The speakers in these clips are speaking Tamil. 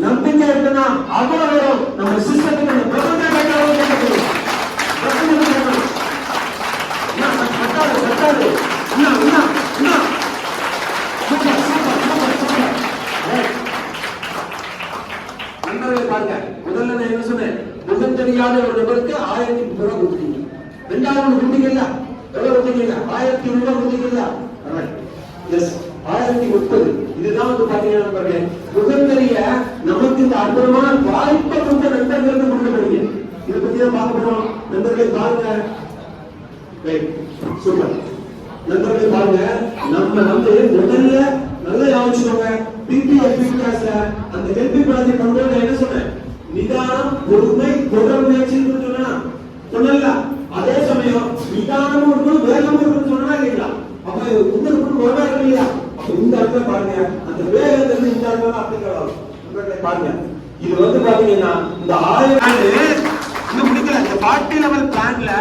நம்பிக்கை இருக்குன்னா அவ்வளவு வரும். நம்ம சிஸ்டத்துக்கு அந்த பிரபஞ்ச கேட்டாலும் கேட்கணும். நண்பர்களை பாருங்க, முதல்ல நான் என்ன சொன்னேன், முகம் தெரியாத ஒரு நபருக்கு 1030 ரூபாய் கொடுத்தீங்க. ரெண்டாவது கொடுத்தீங்கல்ல, எவ்வளவு கொடுத்தீங்க? 1000 ரூபாய் கொடுத்தீங்கல்ல. எஸ், 1030. இதுதான் வந்து பாத்தீங்கன்னா நண்பர்களே, முகம் தெரிய நமக்கு இந்த அற்புதமான வாய்ப்பை கொடுத்த நண்பர்களுக்கு கொடுக்கப்படுங்க. இதை பத்தி தான் பார்க்க போறோம். நண்பர்களை பாருங்க, சூப்பர். நண்பர்களை பாருங்க, நம்ம வந்து முதல்ல நல்லா யோசிச்சுக்கோங்க. பிபிஎஸ்பி கிளாஸ்ல அந்த ஹெல்பி ப்ராஜெக்ட் கண்ட்ரோல்ல என்ன சொன்னேன்? நிதானம், பொறுமை, தொடர் முயற்சின்னு சொன்னல. அதே சமயம் நிதானமும் இருக்கும், வேகமும் இருக்குன்னு சொன்னா இல்லையா? அப்ப உங்களுக்கு ஒரே இல்லையா? அப்ப இந்த இடத்துல பாருங்க, அந்த வேகத்தை இந்த இடத்துல அப்ளை ஆகும். பாருங்க, இது வந்து பாத்தீங்கன்னா இந்த 1000 இன்னும் முடிக்கல. இந்த 40 லெவல் பிளான்ல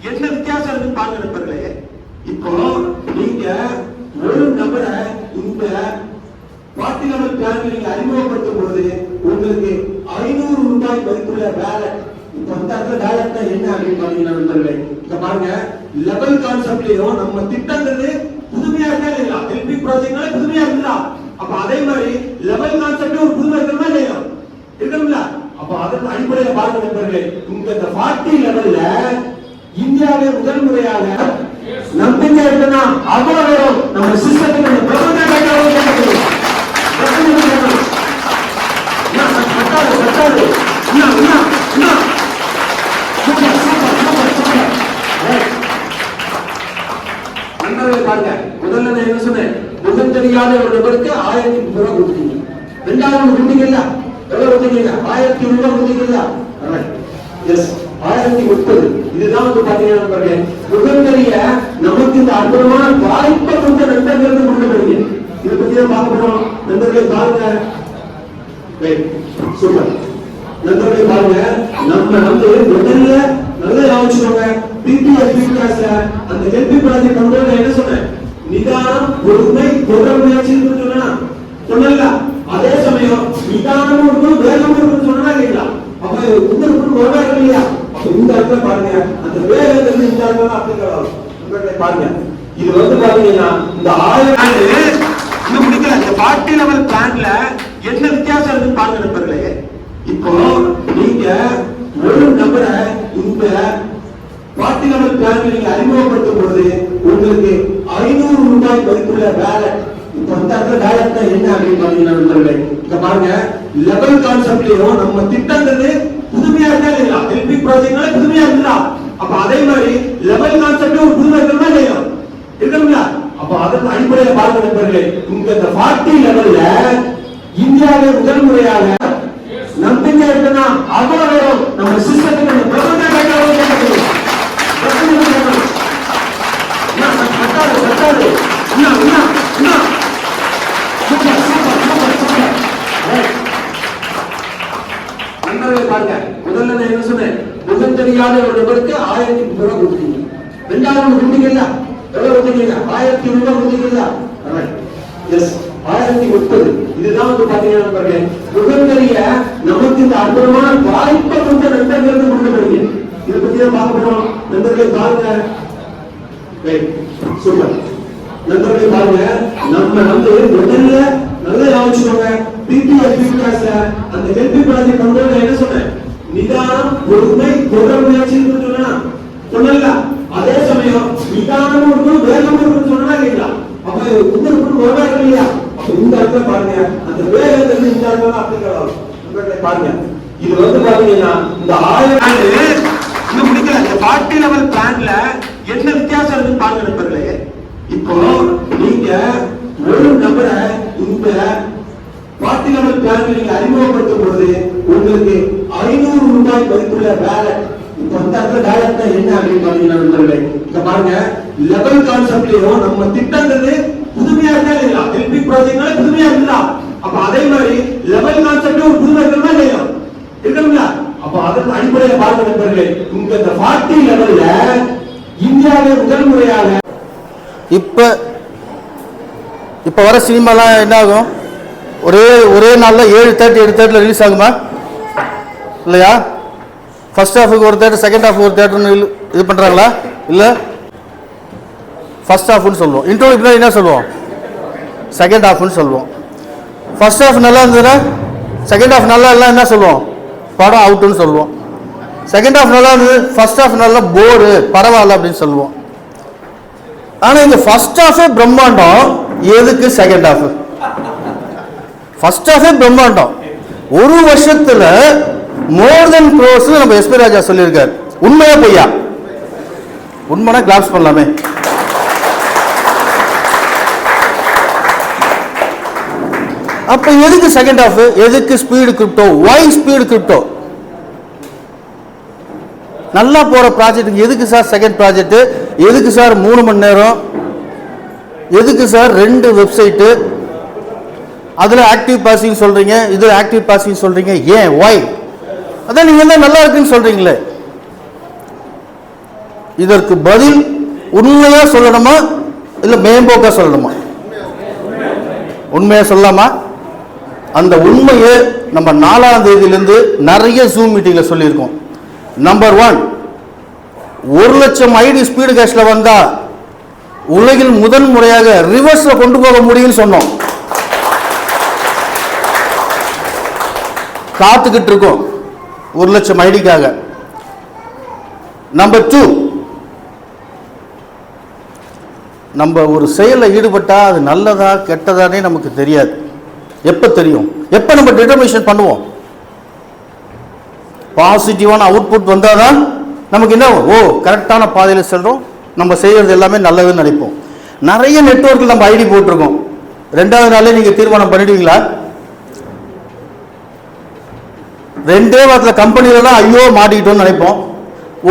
என்ன வித்தியாசம் இருக்குன்னு பாருங்க நண்பர்களே. இப்போ நீங்க ஒரு நபரை இந்த 40 லெவல் பிளான்ல நீங்க அறிமுகப்படுத்தும் போது உங்களுக்கு 500 ரூபாய் மதிப்புள்ள வேலட். இப்போ அந்த இடத்துல வேலட்னா என்ன அப்படின்னு பாத்தீங்கன்னா நண்பர்களே, இங்க பாருங்க, லெவல் கான்செப்ட்லயும் நம்ம திட்டங்கிறது புதுமையா இருக்கா இல்லையா? ஹெல்பிங் ப்ராஜெக்ட்னால புதுமையா இருக்குதா? அப்ப அதே மாதிரி லெவல் கான்செப்ட் ஒரு புதுமை இருக்கணுமா இல்லையா? இருக்கணும்ல. அப்ப அதன் அடிப்படையில பாருங்க நண்பர்களே, இந்த 40 லெவல்ல இந்தியாவிலே முதல் முறையாக நம்பிக்கை இருக்குன்னா அவ்வளவு வரும். நம்ம சிஸ்டத்துக்கு அந்த பிரபஞ்ச கேட்டாலும் கேட்கணும். நண்பர்களை பாருங்க, முதல்ல நான் என்ன சொன்னேன், முகம் தெரியாத ஒரு நபருக்கு 1030 ரூபாய் கொடுத்தீங்க. ரெண்டாவது கொடுத்தீங்கல்ல, எவ்வளவு கொடுத்தீங்க? 1000 ரூபாய் கொடுத்தீங்கல்ல. எஸ், 1030. இதுதான் வந்து பாத்தீங்கன்னா நண்பர்களே, முகம் தெரிய நமக்கு இந்த அற்புதமான வாய்ப்பை கொடுத்த நண்பர்களுக்கு கொடுக்கப்படுங்க. இதை பத்தி தான் பார்க்க போறோம். நண்பர்களை பாருங்க, சூப்பர். நண்பர்களை பாருங்க, நம்ம வந்து முதல்ல நல்லா யோசிச்சுக்கோங்க. பிபிஎஸ்பி கிளாஸ்ல அந்த ஹெல்பி ப்ராஜெக்ட் கண்ட்ரோல்ல என்ன சொன்னேன்? நிதானம், பொறுமை, தொடர் முயற்சின்னு சொன்னல. அதே சமயம் நிதானமும் இருக்கும், வேகமும் இருக்குன்னு சொன்னா இல்லையா? அப்ப உங்களுக்கு ஒரே இல்லையா? அப்ப இந்த இடத்துல பாருங்க, அந்த வேகத்தை இந்த இடத்துல அப்ளை ஆகும். பாருங்க, இது வந்து பாத்தீங்கன்னா இந்த 1000 இன்னும் முடிக்கல. இந்த 40 லெவல் பிளான்ல என்ன வித்தியாசம் இருக்குன்னு பாருங்க நண்பர்களே. இப்போ நீங்க ஒரு நபரை இந்த 40 லெவல் பிளான்ல நீங்க அறிமுகப்படுத்தும் போது உங்களுக்கு 500 ரூபாய் மதிப்புள்ள வேலட். இப்போ அந்த இடத்துல வேலட்னா என்ன அப்படின்னு பாத்தீங்கன்னா நண்பர்களே, இங்க பாருங்க, லெவல் கான்செப்ட்லயும் நம்ம திட்டங்கிறது புதுமையா இருக்கா இல்லையா? ஹெல்பிங் ப்ராஜெக்ட்னால புதுமையா இருக்குதா? அப்ப அதே மாதிரி லெவல் கான்செப்ட் ஒரு புதுமை இருக்கணுமா இல்லையா? இருக்கணும்ல. அப்ப அதன் அடிப்படையில பாருங்க நண்பர்களே, இந்த 40 லெவல்ல இந்தியாவிலே முதல் முறையாக நம்பிக்கை இருக்குன்னா அவ்வளவு வரும். நம்ம சிஸ்டத்துக்கு அந்த பிரபஞ்ச கேட்டாலும் கேட்கணும். நண்பர்களை பாருங்க, முதல்ல நான் என்ன சொன்னேன், முகம் தெரியாத ஒரு நபருக்கு 1030 ரூபாய் கொடுத்தீங்க. ரெண்டாவது கொடுத்தீங்கல்ல, எவ்வளவு கொடுத்தீங்க? 1000 ரூபாய் கொடுத்தீங்கல்ல. எஸ், 1030. இதுதான் வந்து பாத்தீங்கன்னா நண்பர்களே, முகம் தெரிய நமக்கு இந்த அற்புதமான வாய்ப்பை கொடுத்த நண்பர்களுக்கு கொடுக்கப்படுங்க. இதை பத்தி தான் பார்க்க போறோம். நண்பர்களை பாருங்க, சூப்பர். நண்பர்களை பாருங்க, நம்ம வந்து முதல்ல நல்லா யோசிச்சுக்கோங்க. பிபிஎஸ்பி கிளாஸ்ல அந்த ஹெல்பி ப்ராஜெக்ட் கண்ட்ரோல்ல என்ன சொன்னேன்? நிதானம், பொறுமை, தொடர் முயற்சின்னு சொன்னல. அதே சமயம் நிதானமும் இருக்கும், வேகமும் இருக்குன்னு சொன்னா இல்லையா? அப்ப உங்களுக்கு ஒரே இல்லையா? அப்ப இந்த இடத்துல பாருங்க, அந்த வேகத்தை இந்த இடத்துல அப்ளை ஆகும். பாருங்க, இது வந்து பாத்தீங்கன்னா இந்த 1000 இன்னும் முடிக்கல. இந்த 40 லெவல் பிளான்ல என்ன வித்தியாசம் இருக்குன்னு பாருங்க நண்பர்களே. இப்போ நீங்க ஒரு நபரை இந்த 40 லெவல் பிளான்ல நீங்க அறிமுகப்படுத்தும் போது உங்களுக்கு 500 ரூபாய் மதிப்புள்ள வேலட். இப்போ அந்த இடத்துல வேலட்னா என்ன அப்படின்னு பாத்தீங்கன்னா நண்பர்களே, இங்க பாருங்க, லெவல் கான்செப்ட்லயும் நம்ம திட்டங்கிறது புதுமையா இருக்கா இல்லையா? ஹெல்பிங் ப்ராஜெக்ட்னால புதுமையா இருக்குதா? அப்ப அதே மாதிரி லெவல் கான்செப்ட் ஒரு புதுமை இருக்கணுமா இல்லையா? இருக்கணும்ல. அப்ப அதன் அடிப்படையில பாருங்க நண்பர்களே, இந்த 40 லெவல்ல இந்தியாவிலே முதல் முறையாக இப்ப வர சினிமாலாம் என்ன ஆகும்? ஒரே நாளில் 7:30 8:30 ரிலீஸ் ஆகுமா இல்லையா? ஃபர்ஸ்ட் ஹாஃபுக்கு ஒரு தேட்டர், செகண்ட் ஹாஃப் ஒரு தேட்டர்னு இது பண்ணுறாங்களா? இல்லை, ஃபர்ஸ்ட் ஹாஃப்னு சொல்லுவோம். இன்ட்ரோக்கு பின்னாடி என்ன சொல்லுவோம்? செகண்ட் ஹாஃப்னு சொல்லுவோம். ஃபர்ஸ்ட் ஹாஃப் நல்லா இருந்ததுன்னா செகண்ட் ஹாஃப் நல்லா இல்லை என்ன சொல்லுவோம்? படம் அவுட்டுன்னு சொல்லுவோம். செகண்ட் ஹாஃப் நல்லா இருந்தது, ஃபர்ஸ்ட் ஹாஃப் நல்லா போரு பரவாயில்ல அப்படின்னு சொல்லுவோம். ஆனால் இங்கே ஃபர்ஸ்ட் ஹாஃபே பிரம்மாண்டம், எதுக்கு செகண்ட் ஹாஃப்? ஃபர்ஸ்ட் ஹாஃபே பிரம்மாண்டம். ஒரு வருஷத்துல மோர் தென் க்ரோஸ் நம்ம எஸ்பி ராஜா சொல்லியிருக்காரு. உண்மையா பொய்யா? உண்மைனா கிளாப்ஸ் பண்ணலாமே. அப்ப எதுக்கு செகண்ட் ஹாஃப்? எதுக்கு ஸ்பீடு கிரிப்டோ? வை ஸ்பீடு கிரிப்டோ? நல்லா போற ப்ராஜெக்ட் எதுக்கு சார் செகண்ட் ப்ராஜெக்ட்? எதுக்கு சார் 3 மணி நேரம்? எதுக்கு சார் 2 வெப்சைட்டு? அதுல ஆக்டிவ் பாசிங் சொல்றீங்க, இதுல ஆக்டிவ் பாசிங் சொல்றீங்க. ஏன்? வை? அதான் நீங்க தான் நல்லா இருக்குன்னு சொல்றீங்களே. இதற்கு பதில் உண்மையா சொல்லணுமா இல்ல மேம்போக்கா சொல்லணுமா? உண்மையா சொல்லலாமா? அந்த உண்மையை நம்ம 4ஆம் தேதியிலிருந்து நிறைய ஜூம் மீட்டிங்ல சொல்லியிருக்கோம். நம்பர் 1, 1,00,000 ஐடி ஸ்பீடு கேஷ்ல வந்தா உலகில் முதல் முறையாக ரிவர்ஸ்ல கொண்டு போக முடியும்னு சொன்னோம். காத்துக்கிட்டு இருக்கோம் 1,00,000 ஐடிக்காக. நம்பர் 2, நம்ம ஒரு செயலில் ஈடுபட்டா அது நல்லதா கெட்டதானே நமக்கு தெரியாது. எப்ப தெரியும்? எப்ப நம்ம டிட்டர்மினேஷன் பண்ணுவோம்? பாசிட்டிவான அவுட்புட் வந்தாதான் நமக்கு என்ன, ஓ கரெக்டான பாதையில் செல்றோம், நம்ம செய்யறது எல்லாமே நல்லதுன்னு நினைப்போம். நிறைய நெட்வொர்க்கில் நம்ம ஐடி போட்டிருக்கோம். 2வது நாளே நீங்க தீர்மானம் பண்ணிடுவீங்களா? 2 வாரத்தில் கம்பெனியில தான் ஐயோ மாட்டிக்கிட்டோம்னு நினைப்போம்.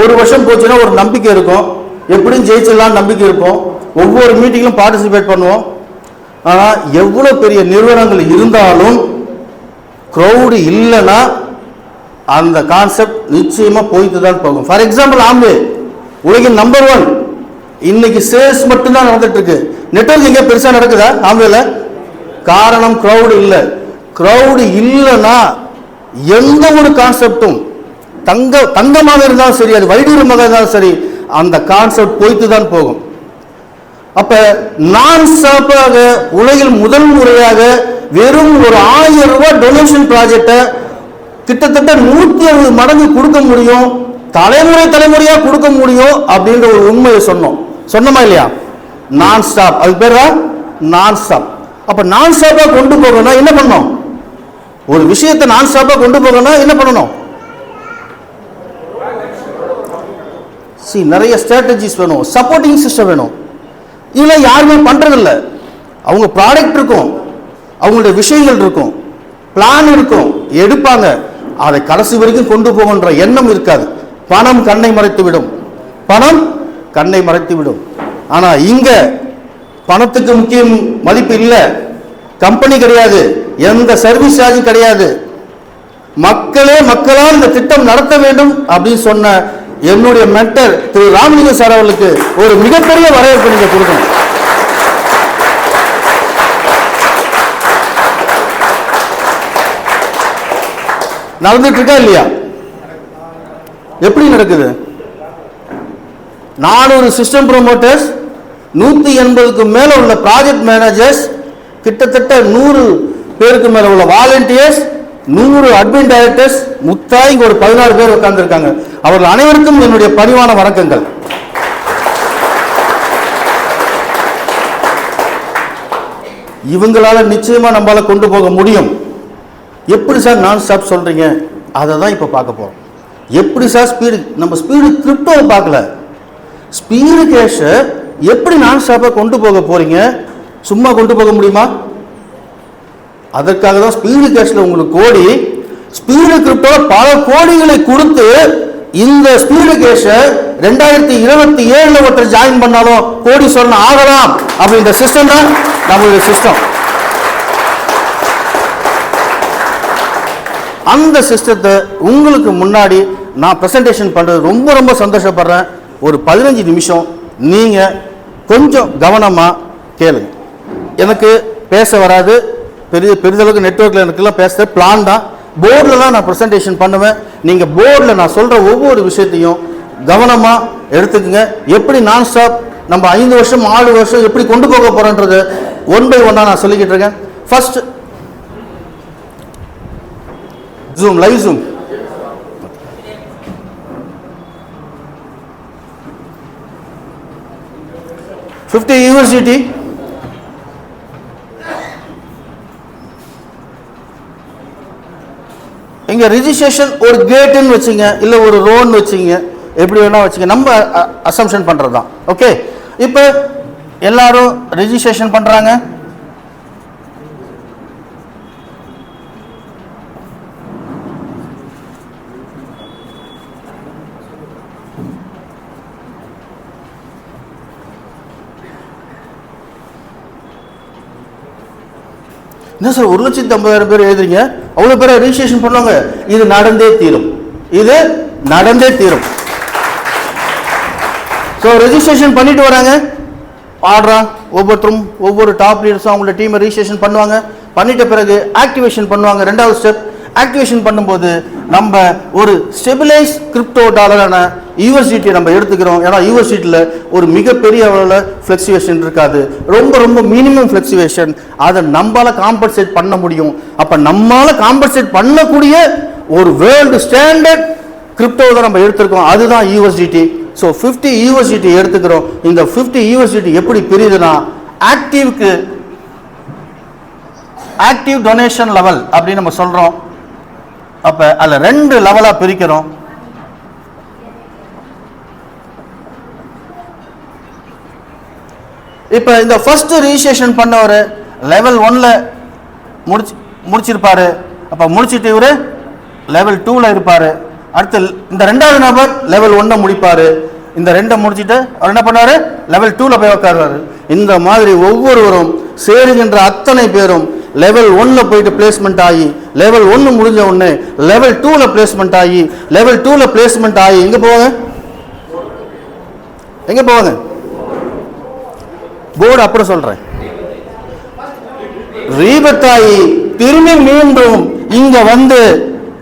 1 வருஷம் போச்சுன்னா ஒரு நம்பிக்கை இருக்கும், எப்படியும் ஜெயிச்சிடலாம் நம்பிக்கை இருக்கும். ஒவ்வொரு மீட்டிங்லும் பார்ட்டிசிபேட் பண்ணுவோம். ஆனால் எவ்வளோ பெரிய நிறுவனங்கள் இருந்தாலும் க்ரௌடு இல்லைன்னா அந்த கான்செப்ட் நிச்சயமா போயிட்டு தான் போகும். ஃபார் எக்ஸாம்பிள் ஆம்வே உலகின் நம்பர் 1, இன்னைக்கு சேல்ஸ் மட்டும்தான் நடந்துட்டு இருக்கு. நெட்வொர்க் எங்கே பெருசா நடக்குதா ஆம்வேல? காரணம் க்ரௌடு இல்லை. க்ரௌடு இல்லைன்னா எந்த ஒரு கான்செப்டும் தங்கமாக இருந்தாலும் சரி, அது வைடூரமாக இருந்தாலும் சரி, அந்த கான்செப்ட் போய்த்து தான் போகும். அப்ப நான் ஸ்டாப்பாக உலகில் முதல் முறையாக வெறும் ஒரு 1000 ரூபாய் டொனேஷன் ப்ராஜெக்டை கிட்டத்தட்ட 160 மடங்கு கொடுக்க முடியும், தலைமுறையா கொடுக்க முடியும் அப்படின்ற ஒரு உண்மையை சொன்னோமா இல்லையா? நான் ஸ்டாப், அது பேர் நான் ஸ்டாப். அப்ப நான் ஸ்டாப்பா கொண்டு போகணும் என்ன பண்ணணும்? ஒரு விஷயத்தை நான் ஸ்டாப்பா கொண்டு போகணும் என்ன பண்ணணும்? நிறைய ஸ்ட்ராட்டஜிஸ் வேணும், சப்போர்ட்டிங் சிஸ்டம் வேணும். இதெல்லாம் யாருமே பண்றதில்லை. அவங்க ப்ராடக்ட் இருக்கும், அவங்களுடைய விஷயங்கள் இருக்கும், பிளான் இருக்கும், எடுப்பாங்க, அதை கடைசி வரைக்கும் கொண்டு போகின்ற எண்ணம் இருக்காது. பணம் கண்ணை மறைத்து விடும், பணம் கண்ணை மறைத்து விடும். ஆனா இங்க பணத்துக்கு முக்கியம் மதிப்பு இல்லை, கம்பெனி கிடையாது, எந்த சர்வீஸ் சார்ஜும் கிடையாது. மக்களால் இந்த திட்டம் நடத்த வேண்டும் அப்படின்னு சொன்ன என்னுடைய மென்டர் திரு ராமலிங்கம் சார் அவர்களுக்கு ஒரு மிகப்பெரிய வரவேற்பு நீங்க கொடுக்கணும். நடந்துட்டு இருக்கா இல்லையா? எப்படி நடக்குது? 400 சிஸ்டம் ப்ரொமோட்டர்ஸ், 180க்கு மேல உள்ள ப்ராஜெக்ட் மேனேஜர்ஸ், கிட்டத்தட்ட 100 பேருக்கு மேல உள்ள வாலண்டியர்ஸ், 100 அட்மின் டைரக்டர்ஸ், முத்தாய் இங்க ஒரு 16 பேர் உட்கார்ந்து இருக்காங்க. அவர்கள் அனைவருக்கும் என்னுடைய பணிவான வணக்கங்கள். இவங்களால நிச்சயமா நம்மளால கொண்டு போக முடியும். எப்படி சார் நான் ஸ்டாப் சொல்றீங்க? அதை தான் இப்ப பார்க்க போறோம். எப்படி சார் ஸ்பீடு? நம்ம ஸ்பீடு கிரிப்டோவை பார்க்கல, ஸ்பீடு கேஷ எப்படி நான் ஸ்டாப்பா கொண்டு போக போறீங்க? சும்மா கொண்டு போக முடியுமா? அதற்காக தான் ஸ்பீடு கேஷ்ல உங்களுக்கு கோடி, ஸ்பீடு கிரிப்டோல பல கோடிகளை கொடுத்து இந்த ஸ்பீடு கேஷ 2027 ஒருத்தர் ஜாயின் பண்ணாலும் கோடி சொன்ன ஆகலாம் அப்படின்ற சிஸ்டம் தான் நம்மளுடைய சிஸ்டம். அந்த சிஸ்டத்தை உங்களுக்கு முன்னாடி நான் பிரசன்டேஷன் பண்றது ரொம்ப ரொம்ப சந்தோஷப்படுறேன். ஒரு 15 நிமிஷம் நீங்க கொஞ்சம் கவனமா கேளுங்க. எனக்கு பேச வராது, பெரிதளவுக்கு நெட்வொர்க்கில் எனக்குலாம் பேசுகிற பிளான் தான். போர்டில் தான் நான் ப்ரெசன்டேஷன் பண்ணுவேன். நீங்கள் போர்டில் நான் சொல்கிற ஒவ்வொரு விஷயத்தையும் கவனமாக எடுத்துக்கங்க. எப்படி நான் ஸ்டாப் நம்ம 5 வருஷம் 6 வருஷம் எப்படி கொண்டு போக போகிறோன்றது ஒன் பை ஒன்னாக நான் சொல்லிக்கிட்டு இருக்கேன். First zoom, live zoom. University இங்க ரிஜிஸ்ட்ரேஷன் ஒரு கேட்டுன்னு வச்சுங்க, இல்லை ஒரு ரோன்னு வச்சுங்க, எப்படி வேணா வச்சுங்க, நம்ம அசம்ஷன் பண்றது தான். ஓகே, இப்போ எல்லாரும் ரிஜிஸ்ட்ரேஷன் பண்றாங்க. என்ன சார் 1,50,000 பேர் எழுதுறீங்க, அவ்வளோ பேரை ரிஜிஸ்ட்ரேஷன் பண்ணுவாங்க? இது நடந்தே தீரும், இது நடந்தே தீரும். ஸோ ரெஜிஸ்ட்ரேஷன் பண்ணிட்டு வராங்க, ஆடுறான். ஒவ்வொருத்தரும் ஒவ்வொரு டாப் லீடர்ஸும் அவங்களோட டீமை ரிஜிஸ்ட்ரேஷன் பண்ணுவாங்க. பண்ணிட்ட பிறகு ஆக்டிவேஷன் பண்ணுவாங்க. 2வது ஸ்டெப் ஆக்டிவேஷன் பண்ணும்போது நம்ம ஒரு ஸ்டெபிலைஸ் கிரிப்டோ டாலரான யூஎஸ்டிடி நம்ம எடுத்துக்கிறோம். ஏன்னா யூஎஸ்டிடியில் ஒரு மிகப்பெரிய அளவில் ஃப்ளக்சுவேஷன் இருக்காது, ரொம்ப ரொம்ப மினிமம் ஃப்ளக்சுவேஷன். அதை நம்மளால காம்பன்சேட் பண்ண முடியும். அப்போ நம்மளால காம்பன்சேட் பண்ணக்கூடிய ஒரு வேர்ல்டு ஸ்டாண்டர்ட் கிரிப்டோ தான் நம்ம எடுத்திருக்கோம், அதுதான் யூஎஸ்டிடி. ஸோ 50 யூஎஸ்டிடி எடுத்துக்கிறோம். இந்த 50 யூஎஸ்டிடி எப்படி பிரியுதுன்னா, ஆக்டிவ் டொனேஷன் லெவல் அப்படின்னு நம்ம சொல்றோம். அப்ப அதுல 2 லெவலா பிரிக்கிறோம். இப்ப இந்த ஃபர்ஸ்ட் ரிஜிஸ்ட்ரேஷன் பண்ணவர் லெவல் 1ல முடிச்சிருப்பாரு. அப்ப முடிச்சிட்டு இவரு லெவல் 2ல இருப்பாரு. அடுத்து இந்த 2வது நபர் லெவல் 1 முடிப்பாரு. இந்த 2 முடிச்சிட்டு அவர் என்ன பண்ணாரு, லெவல் 2ல போய் உட்காருவாரு. இந்த மாதிரி ஒவ்வொருவரும் சேருகின்ற அத்தனை பேரும் லெவல் 1ல போயிட்டு பிளேஸ்மெண்ட் ஆகி, லெவல் 1 முடிஞ்ச உடனே லெவல் 2ல பிளேஸ்மெண்ட் ஆகி, லெவல் 2ல பிளேஸ்மெண்ட் ஆகி எங்க போவாங்க, எங்க போவாங்க? போர்டு அப்புறம் சொல்றேன். ரீபத் ஆகி திரும்பி மீண்டும் இங்க வந்து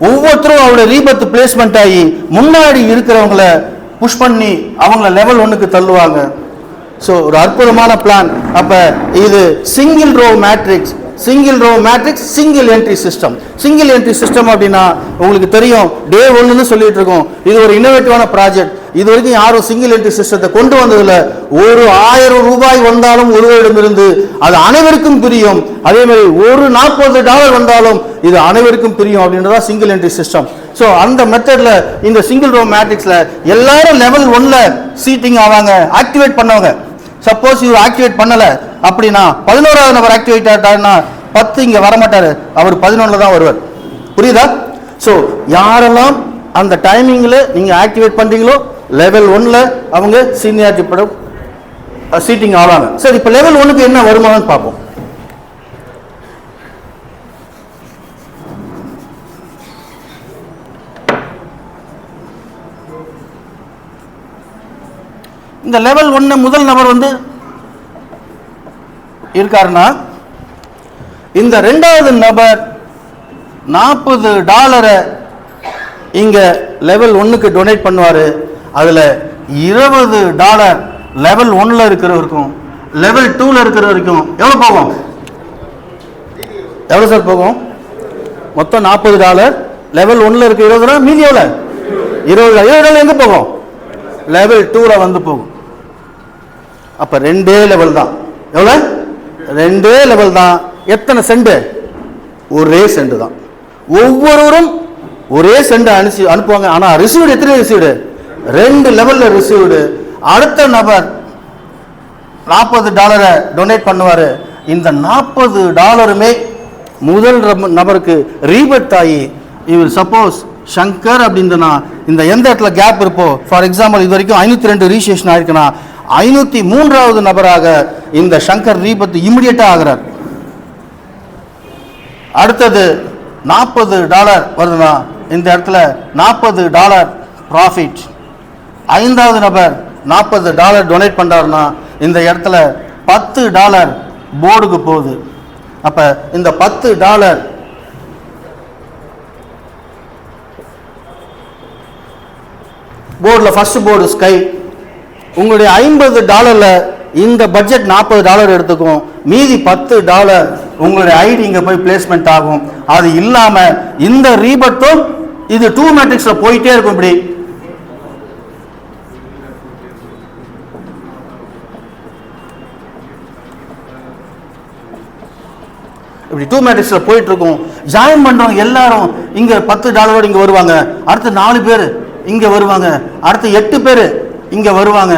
ஒவ்வொருத்தரும் அவருடைய ரீபத் பிளேஸ்மெண்ட் ஆகி முன்னாடி இருக்கிறவங்களை புஷ் பண்ணி அவங்கள லெவல் 1க்கு தள்ளுவாங்க. ஸோ ஒரு அற்புதமான பிளான். அப்ப இது single row matrix, single entry system. Single entry system அப்படின்னா உங்களுக்கு தெரியும், டே 1ன்னு சொல்லிட்டு இருக்கோம். இது ஒரு இன்னோவேட்டிவான ப்ராஜெக்ட். இது வரைக்கும் யாரும் சிங்கிள் என்ட்ரி சிஸ்டத்தை கொண்டு வந்ததில்ல. ஒரு 1000 ரூபாய் வந்தாலும் ஒருவரிடமிருந்து அது அனைவருக்கும் பிரியும். அதே மாதிரி ஒரு $40 வந்தாலும் இது அனைவருக்கும் பிரியும் அப்படின்றதா சிங்கிள் என்ட்ரி சிஸ்டம். ஸோ அந்த மெத்தட்ல இந்த சிங்கிள் ரோ மேட்ரிக்ஸ்ல எல்லாரும் லெவல் 1ல சீட்டிங் ஆவாங்க, ஆக்டிவேட் பண்ணுவாங்க. சப்போஸ் இவர் ஆக்டிவேட் பண்ணல அப்படின்னா 11வது நபர் ஆக்டிவேட் ஆகிட்டாருன்னா 10 இங்க வரமாட்டாரு, அவர் 11ல தான் வருவார். புரியுதா? ஸோ யாரெல்லாம் அந்த டைமிங்ல நீங்க ஆக்டிவேட் பண்றீங்களோ லெவல் 1ல அவங்க சீனியாரிட்டி படம் சீட்டிங் ஆவாங்க. சரி, இப்போ லெவல் 1க்கு என்ன வருமானம்னு பார்ப்போம். இந்த லெவல் 1 முதல் நபர் வந்து இருக்காருன்னா, இந்த 2வது நபர் $40 இங்க லெவல் 1க்கு டொனேட் பண்ணுவாரு. அதுல $20 லெவல் 1ல இருக்கிறவருக்கும் லெவல் 2ல இருக்கிறவருக்கும் எவ்வளவு போகும்? எவ்வளவு சார் போகும்? மொத்தம் $40. லெவல் 1ல இருக்க $20, மீதி எவ்வளவு? $20 எங்க போகும்? லெவல் 2ல வந்து போகும். அப்ப 2 லெவல் தான். எவ்வளவு? 2 லெவல் தான். எத்தனை சென்ட்? ஒரே சென்ட் தான். ஒவ்வொருவரும் ஒரே சென்ட் அனுப்புவாங்க. ஆனா ரிசீவ்டு எத்தனை ரிசீவ்டு? 2 லெவல்ல ரிசீவ்டு. அடுத்த நபர் $40 டொனேட் பண்ணுவாரு. இந்த $40 முதல் நபருக்கு ரீபத் ஆகி, இவர் சப்போஸ் சங்கர் அப்படின்னா இந்த எந்த இடத்துல கேப் இருப்போ, ஃபார் எக்ஸாம்பிள் இது வரைக்கும் 502 ரிஜிஸ்ட்ரேஷன் ஆயிருக்குன்னா 503வது நபராக இந்த சங்கர் ரீபத் இமிடியேட்டா ஆகிறார். அடுத்தது $40 வருதுன்னா இந்த இடத்துல $40 ப்ராஃபிட். 5வது நபர் $40 டொனேட் பண்றாருன்னா இந்த இடத்துல $10 போர்டுக்கு போகுது. அப்ப இந்த $10 போர்டில் ஃபர்ஸ்ட் போர்டு ஸ்கை, உங்களுடைய $50 இந்த பட்ஜெட் $40 எடுத்துக்கும், மீதி $10 உங்களுடைய ஐடி இங்க போய் பிளேஸ்மெண்ட் ஆகும். அது இல்லாம இந்த ரீபட்டும் இது 2 மேட்ரிக்ஸ்ல போயிட்டே இருக்கும். இப்படி 2 மேட்ரிக்ஸ்ல போயிட்டு இருக்கும். ஜாயின் பண்றவங்க எல்லாரும் இங்க $10 இங்க வருவாங்க, அடுத்து 4 பேர் இங்க வருவாங்க, அடுத்து 8 பேர் இங்க வருவாங்க.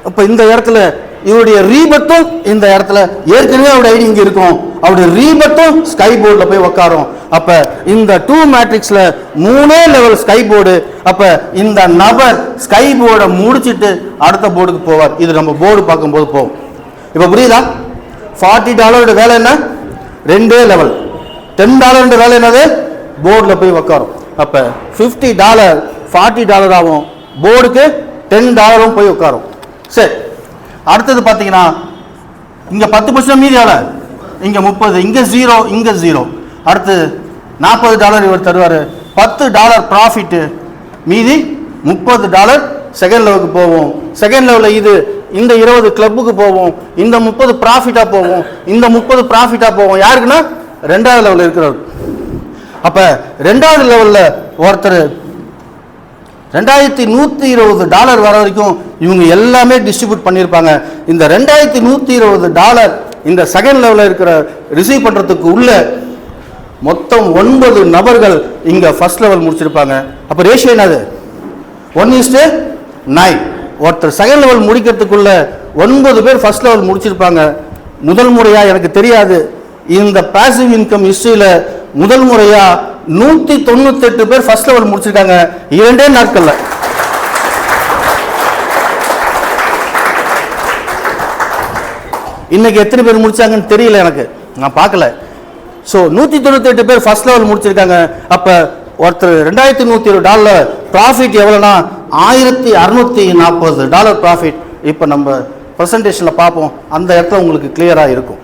அப்ப இந்த இடத்துல இவருடைய ரீபட்டும் இந்த இடத்துல ஏற்கனவே அவருடைய ஐடி இங்க இருக்கும், அவருடைய ரீபட்டும் ஸ்கை போர்டுல போய் உட்காரும். அப்ப இந்த 2 மேட்ரிக்ஸ்ல 3 லெவல் ஸ்கை போர்டு. அப்ப இந்த நபர் ஸ்கை போர்டை முடிச்சிட்டு அடுத்த போர்டுக்கு போவார். இது நம்ம போர்டு பார்க்கும்போது போகும். இப்ப புரியுதா? $40 வேலை என்ன? 2 லெவல். $10 வேலை என்னது? போர்டுல போய் உட்காரும். அப்ப $50 $40 ஆகும், போர்டுக்கு $10 போய் உட்காரும். சரி, அடுத்தது பாத்தீங்கன்னா இங்க 10% மீதி ஆள, இங்க 30, இங்க 0, இங்க 0. அடுத்து $40 இவர் தருவாரு, $10 ப்ராஃபிட், மீதி $30 செகண்ட் லெவலுக்கு போவோம். செகண்ட் லெவலில் இது இந்த 20 கிளப்புக்கு போவோம், இந்த 30 ப்ராஃபிட்டா போவோம், இந்த 30 ப்ராஃபிட்டா போவோம். யாருக்குன்னா 2வது லெவலில் இருக்கிறவர். அப்ப 2வது லெவலில் ஒருத்தர் $2120 வர வரைக்கும் இவங்க எல்லாமே டிஸ்ட்ரிபியூட் பண்ணியிருப்பாங்க. இந்த $2120 இந்த செகண்ட் லெவலில் இருக்கிற ரிசீவ் பண்றதுக்கு உள்ள மொத்தம் 9 நபர்கள் இங்க ஃபர்ஸ்ட் லெவல் முடிச்சிருப்பாங்க. அப்ப ரேஷியோ என்னது? 1:9. ஒருத்தர் செகண்ட் லெவல் முடிக்கிறதுக்குள்ள 9 பேர் ஃபர்ஸ்ட் லெவல் முடிச்சிருப்பாங்க. முதல் முறையா எனக்கு தெரியாது, இந்த பாசிவ் இன்கம் ஹிஸ்டரியில முதல் முறையா 198 பேர் ஃபர்ஸ்ட் லெவல் முடிச்சிருக்காங்க 2 நாட்கள்ல. இன்னைக்கு எத்தனை பேர் முடிச்சாங்கன்னு தெரியல, எனக்கு நான் பார்க்கல. ஸோ 198 பேர் ஃபர்ஸ்ட் லெவல் முடிச்சிருக்காங்க. அப்ப ஒருத்தர் $2120 ப்ராஃபிட் எவ்வளோனா $1640 ப்ராஃபிட். இப்போ நம்ம ப்ரெசன்டேஷனில் பார்ப்போம், அந்த இடத்துல உங்களுக்கு கிளியராக இருக்கும்.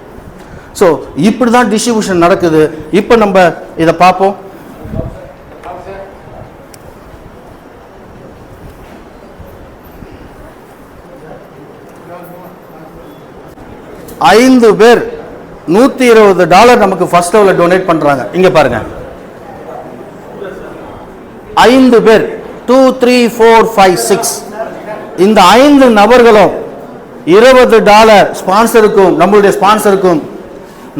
ஸோ இப்படி தான் டிஸ்ட்ரிபியூஷன் நடக்குது. இப்போ நம்ம இதை பார்ப்போம். ஐந்து பேர் $120 நமக்கு ஃபர்ஸ்ட் லெவலில் டொனேட் பண்றாங்க. இங்க பாருங்க, 5 பேர் 2 3 4 5 6 இந்த 5 நபர்களும் $20 ஸ்பான்சருக்கும், நம்மளுடைய ஸ்பான்சருக்கும்,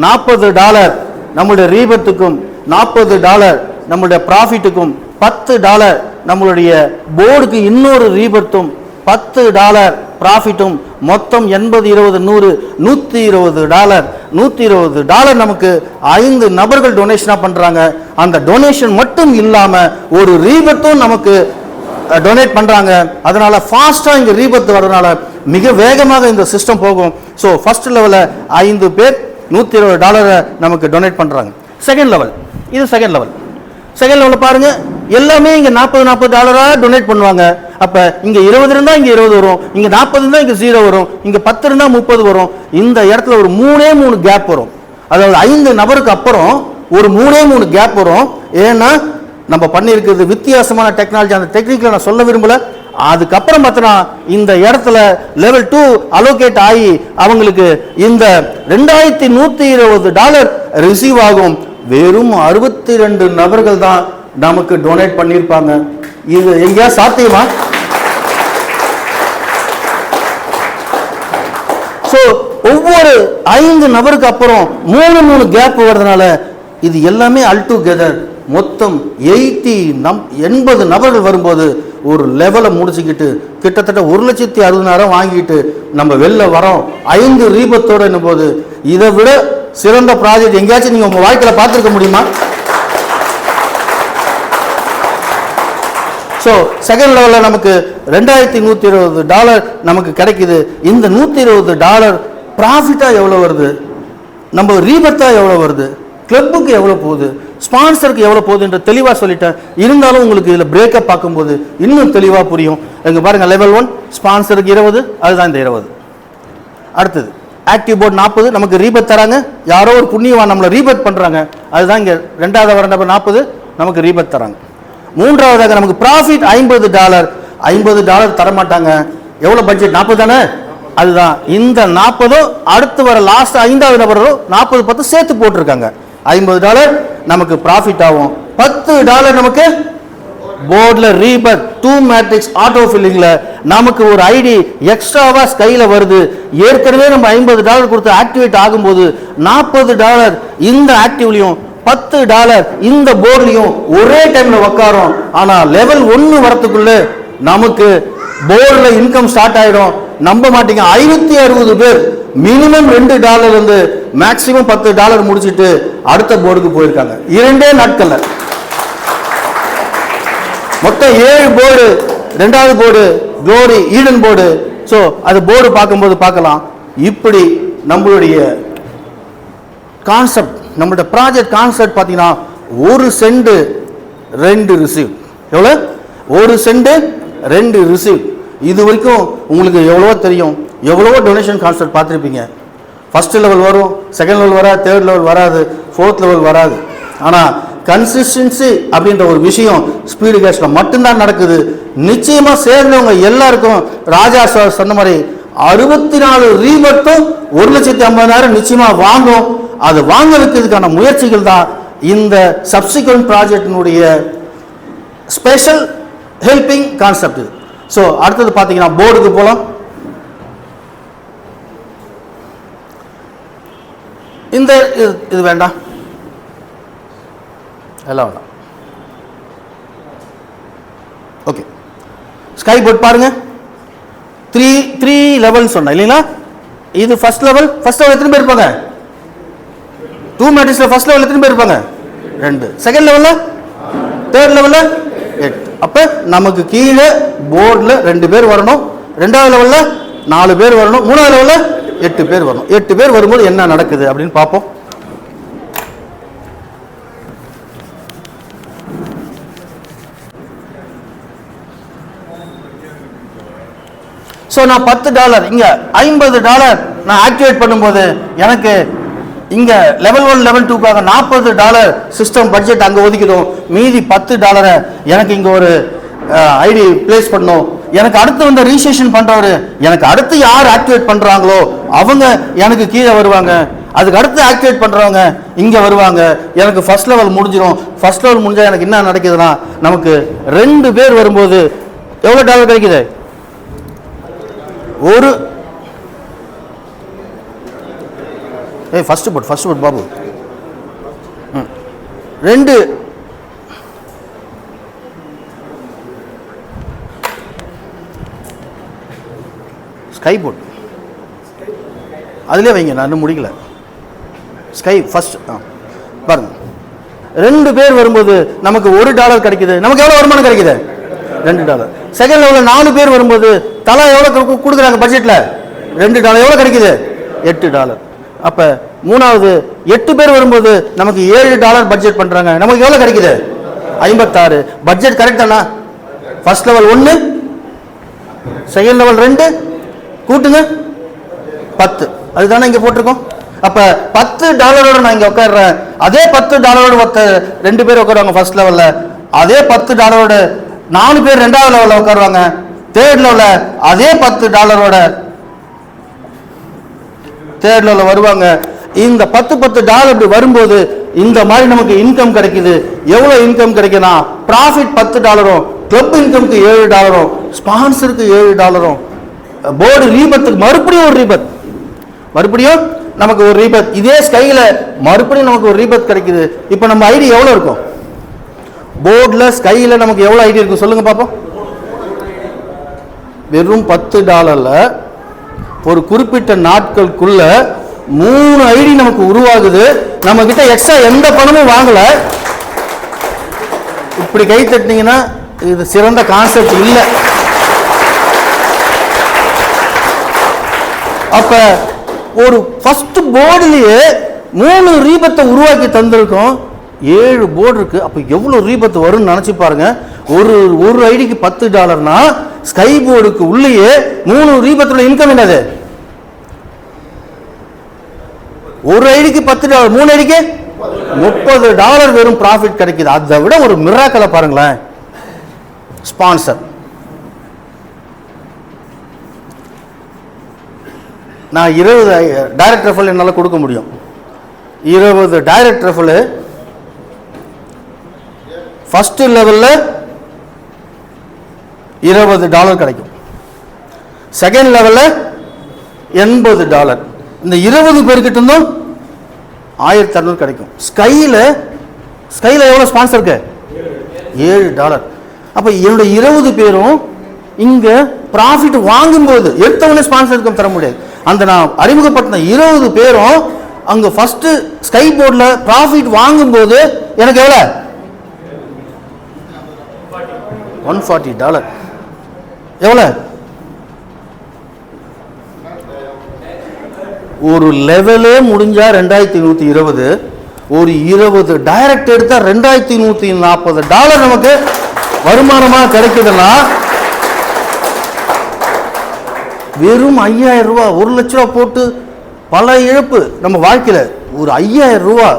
$40 நம்மளுடைய ரீபத்துக்கும், $40 நம்மளுடைய ப்ராஃபிட்டுக்கும், $10 நம்மளுடைய போர்டுக்கு இன்னொரு ரீபத்தும், $10 ப்ராஃபிட்டும், மொத்தம் 80 20 100 $120 $120 நமக்கு 5 நபர்கள் டொனேஷனா பண்றாங்க. அந்த டொனேஷன் மட்டும் இல்லாம ஒரு ரீபத்தும் நமக்கு டொனேட் பண்றாங்க. அதனால ஃபாஸ்டா இங்க ரீபத் வரதுனால மிக வேகமாக இந்த சிஸ்டம் போகும். ஸோ ஃபர்ஸ்ட் லெவலில் 5 பேர் $120 நமக்கு டொனேட் பண்றாங்க. செகண்ட் லெவல், இது செகண்ட் லெவல். செகண்ட் லெவலில் பாருங்க, எல்லாமே இங்க $40 டொனேட் பண்ணுவாங்க. அப்ப இங்க 20 இருந்தா இங்க 20 வரும், இங்க 40 இருந்தா இங்க 0 வரும், இங்க 10 இருந்தா 30 வரும். இந்த இடத்துல ஒரு 3 கேப் வரும். அதாவது 5 நபருக்கு அப்புறம் ஒரு 3 கேப் வரும். ஏன்னா நம்ம பண்ணியிருக்கிறது வித்தியாசமான டெக்னாலஜி, அந்த டெக்னிக்ல நான் சொல்ல விரும்பல. அதுக்கப்புறம் பார்த்தோன்னா இந்த இடத்துல லெவல் 2 அலோகேட் ஆகி அவங்களுக்கு இந்த $2120 ரிசீவ் ஆகும். வெறும் 62 நபர்கள் தான் நமக்கு டொனேட் பண்ணியிருப்பாங்க. இது எங்கேயா சாத்தியமா? ஸோ ஒவ்வொரு 5 நபருக்கு அப்புறம் 3 கேப் வருதுனால இது எல்லாமே அல் டுகெதர் மொத்தம் 80 நபர்கள் வரும்போது ஒரு லெவலை முடிச்சுக்கிட்டு கிட்டத்தட்ட 1,60,000 வாங்கிட்டு நம்ம வெளில வரோம் 5 ரீபத்தோட. என்னும் போது இதை விட சிறந்த ப்ராஜெக்ட் எங்கேயாச்சும் நீங்க உங்க வாழ்க்கையில பார்த்துருக்க முடியுமா? ஸோ செகண்ட் லெவலில் நமக்கு $2120 நமக்கு கிடைக்குது. இந்த $120 ப்ராஃபிட்டா எவ்வளோ வருது, நம்ம ரீபத்தா எவ்வளோ வருது, கிளப்புக்கு எவ்வளோ போகுது, ஸ்பான்சருக்கு எவ்வளோ போகுதுன்ற தெளிவாக சொல்லிட்டேன். இருந்தாலும் உங்களுக்கு இதில் பிரேக்கப் பார்க்கும்போது இன்னும் தெளிவாக புரியும். இங்கே பாருங்க, லெவல் 1 ஸ்பான்சருக்கு 20, அதுதான் இந்த 20. அடுத்தது ஆக்டிவ் போர்டு 40 நமக்கு ரீபத் தராங்க. யாரோ ஒரு புண்ணியவான் நம்மளை ரீபத் பண்ணுறாங்க. அதுதான் இங்கே 2வது வர நம்பர் 40 நமக்கு ரீபத் தராங்க. 3வதாக நமக்கு ப்ராஃபிட் $50. $50 தரமாட்டாங்க. எவ்வளோ பட்ஜெட்? 40 தானே? அதுதான் இந்த 40 அடுத்து வர லாஸ்ட் 5வது நபரோ 40 சேர்த்து போட்டிருக்காங்க. $50 நமக்கு ப்ராஃபிட் ஆகும். $10 நமக்கு போர்டில் ரீபத் 2 மேட்ரிக்ஸ் ஆட்டோ ஃபில்லிங்கில் நமக்கு ஒரு ஐடி எக்ஸ்ட்ராவா கையில் வருது. ஏற்கனவே நம்ம $50 கொடுத்து ஆக்டிவேட் ஆகும்போது $40 இந்த ஆக்டிவ்லையும் $10 இந்த போர்ட்லையும் ஒரே டைம்ல உட்காரும். ஆனா லெவல் 1 வரத்துக்குள்ள நமக்கு போர்டுல இன்கம் ஸ்டார்ட் ஆயிடும். நம்ப மாட்டீங்க, 560 பேர் மினிமம் $2 இருந்து மேக்சிமம் $10 முடிச்சிட்டு அடுத்த போர்டுக்கு போயிருக்காங்க 2 நாட்கள்ல. மொத்தம் 7 போர்டு. 2வது board glory Eden board. So அது போர்டு பார்க்கும்போது பார்க்கலாம். இப்படி நம்மளுடைய கான்செப்ட், நம்மளோட ப்ராஜெக்ட் கான்செப்ட் பார்த்தீங்கன்னா 1 சென்ட் 2 ரிசீவ். எவ்வளோ? 1 சென்ட் 2 ரிசீவ். இது வரைக்கும் உங்களுக்கு எவ்வளவோ தெரியும், எவ்வளவோ டொனேஷன் கான்செப்ட் பார்த்துருப்பீங்க. ஃபர்ஸ்ட் லெவல் வரும், செகண்ட் லெவல் வராது, தேர்ட் லெவல் வராது, 4th லெவல் வராது. ஆனால் கன்சிஸ்டன்சி அப்படின்ற ஒரு விஷயம் ஸ்பீடு கேஷ்ல மட்டும்தான் நடக்குது. நிச்சயமா சேர்ந்தவங்க எல்லாருக்கும் ராஜா சார் சொன்ன மாதிரி 64 ரீபட்டும் 1,50,000 நிச்சயமா வாங்கும். அது வாங்க வைக்கிறதுக்கான முயற்சிகள் தான் இந்த சப்சிக்வெண்ட் ப்ராஜெக்டினுடைய ஸ்பெஷல் ஹெல்பிங் கான்செப்ட். ஸோ அடுத்தது பார்த்தீங்கன்னா போர்டுக்கு போகலாம். இந்த இது வேண்டாம், எல்லாம் வேண்டாம். ஓகே, ஸ்கை போர்ட் பாருங்க. 3 லெவல் சொன்னேன் இல்லைங்களா? இது ஃபர்ஸ்ட் லெவல். ஃபர்ஸ்ட் லெவல் எத்தனை பேர் இருப்பாங்க? 2 மேட்ரிக்ஸ்ல ஃபர்ஸ்ட் லெவல் எத்தனை பேர் இருப்பாங்க? 2. செகண்ட் லெவல்ல, தேர்ட் லெவல்ல 8. அப்ப நமக்கு கீழே போர்டில் 2 பேர் வரணும். 2வது லெவல்ல 4 பேர் வரணும். 3வது லெவல்ல 8 பேர் வரணும். 8 பேர் வரும்போது என்ன நடக்குது அப்படின்னு பார்ப்போம். ஸோ நான் $10 இங்க $50 நான் ஆக்டிவேட் பண்ணும்போது எனக்கு இங்க லெவல் 1 லெவல் 2க்காக $40 சிஸ்டம் பட்ஜெட் அங்க ஒதுக்கிடும். மீதி $10 எனக்கு இங்க ஒரு ஐடி பிளேஸ் பண்ணணும். எனக்கு அடுத்து வந்து ரிஜிஸ்ட்ரேஷன் பண்றவரு, எனக்கு அடுத்து யார் ஆக்டிவேட் பண்றாங்களோ அவங்க எனக்கு கீழே வருவாங்க. அதுக்கு அடுத்து ஆக்டிவேட் பண்றவங்க இங்க வருவாங்க. எனக்கு ஃபர்ஸ்ட் லெவல் முடிஞ்சிடும். ஃபர்ஸ்ட் லெவல் முடிஞ்சா எனக்கு என்ன நடக்குதுன்னா, நமக்கு 2 பேர் வரும்போது எவ்வளவு டாலர் கிடைக்குது? ஒரு first boat Babu 2 sky boat அதுலேயே வைங்க, நான் இன்னும் முடிக்கல. ஸ்கை ஃபர்ஸ்ட் பாருங்க. 2 பேர் வரும்போது நமக்கு $1 கிடைக்குது. நமக்கு எவ்வளோ வருமானம் கிடைக்குது? $2. செகண்ட் லெவலில் 4 பேர் வரும்போது தலா எவ்வளோ கொடுக்குறாங்க பட்ஜெட்டில்? $2. எவ்வளோ கிடைக்குது? $8. அப்போ 3வது 8 பேர் வரும்போது நமக்கு $7 பட்ஜெட் பண்ணுறாங்க. நமக்கு எவ்வளோ கிடைக்குது? 56. பட்ஜெட் கரெக்ட் தானா? ஃபர்ஸ்ட் லெவல் 1, செகண்ட் லெவல் 2, கூட்டுங்க 10. அதுதானே இங்கே போட்டிருக்கோம். அப்போ $10 நான் இங்கே உட்காடுறேன். அதே $10 2 பேர் உட்காருவாங்க ஃபர்ஸ்ட் லெவலில். அதே $10 4 பேர் 2வது லெவலில் உட்காருவாங்க. தேர்ட் லெவலில் அதே $10 தேர்ட் லெவலில் வருவாங்க. இந்த $10 இப்படி வரும்போது இந்த மாதிரி நமக்கு இன்கம் கிடைக்குது. எவ்வளோ இன்கம் கிடைக்குன்னா, ப்ராஃபிட் $10, கிளப் இன்கம்க்கு $7, ஸ்பான்சருக்கு $7, போர்டு ரீபத்துக்கு மறுபடியும் ஒரு ரீபத், மறுபடியும் நமக்கு ஒரு ரீபத். இதே ஸ்கைல மறுபடியும் நமக்கு ஒரு ரீபத் கிடைக்குது. இப்போ நம்ம ஐடி எவ்வளோ இருக்கும்? போர்டில் ஸ்கையில் நமக்கு எவ்வளோ ஐடி இருக்கும் சொல்லுங்க பார்ப்போம். வெறும் $10 ஒரு குறிப்பிட்ட நாட்களுக்குள்ள 3 ஐடி நமக்கு உருவாகுது. நம்ம கிட்ட எக்ஸ்ட்ரா எந்த பணமும் வாங்கல. இப்படி கை தட்டினீங்கன்னா இது சிறந்த கான்செப்ட் இல்லை. அப்ப ஒரு ஃபர்ஸ்ட் போர்டுலயே 3 ரீபத்தை உருவாக்கி தந்திருக்கோம். 7 போர்டு இருக்கு. அப்ப எவ்வளவு ரீபத் வரும்னு நினைச்சு பாருங்க. ஒரு ஐடிக்கு $10னா ஸ்கை போர்டுக்கு உள்ளேயே 3 ரீபத்தோட இன்கம் என்னது? ஒரு ஐடிக்கு $10, 3 ஐடிக்கு $30 வெறும் ப்ராஃபிட் கிடைக்குது. அதை விட ஒரு மிராக்கலை பாருங்களேன். ஸ்பான்சர், நான் 20 டைரக்ட் ரெஃபரல் என்னால் கொடுக்க முடியும். 20 டைரக்ட் ரெஃபரல் ஃபர்ஸ்ட் லெவலில் $20 கிடைக்கும். செகண்ட் லெவலில் $80. இந்த 20 பேர்கிட்ட இருந்தும் $1600 கிடைக்கும். ஸ்கையில் எவ்வளோ ஸ்பான்சர் இருக்கு? $7. அப்போ என்னுடைய 20 பேரும் இங்கே ப்ராஃபிட் வாங்கும்போது எடுத்தவொடனே ஸ்பான்சர் இன்கம் தர முடியாது. அந்த நான் அறிமுகப்படுத்தின 20 பேரும் அங்கே ஃபர்ஸ்ட் ஸ்கை போர்டில் ப்ராஃபிட் வாங்கும்போது எனக்கு எவ்வளோ? $140. எவ்வளோ? ஒரு லெவலே முடிஞ்சா 2120, ஒரு 20 டைரக்ட் எடுத்தா $2140 நமக்கு வருமானமாக கிடைக்குதுன்னா வெறும் $5000, $1,00,000 போட்டு பல இழப்பு நம்ம வாழ்க்கையில். ஒரு $5000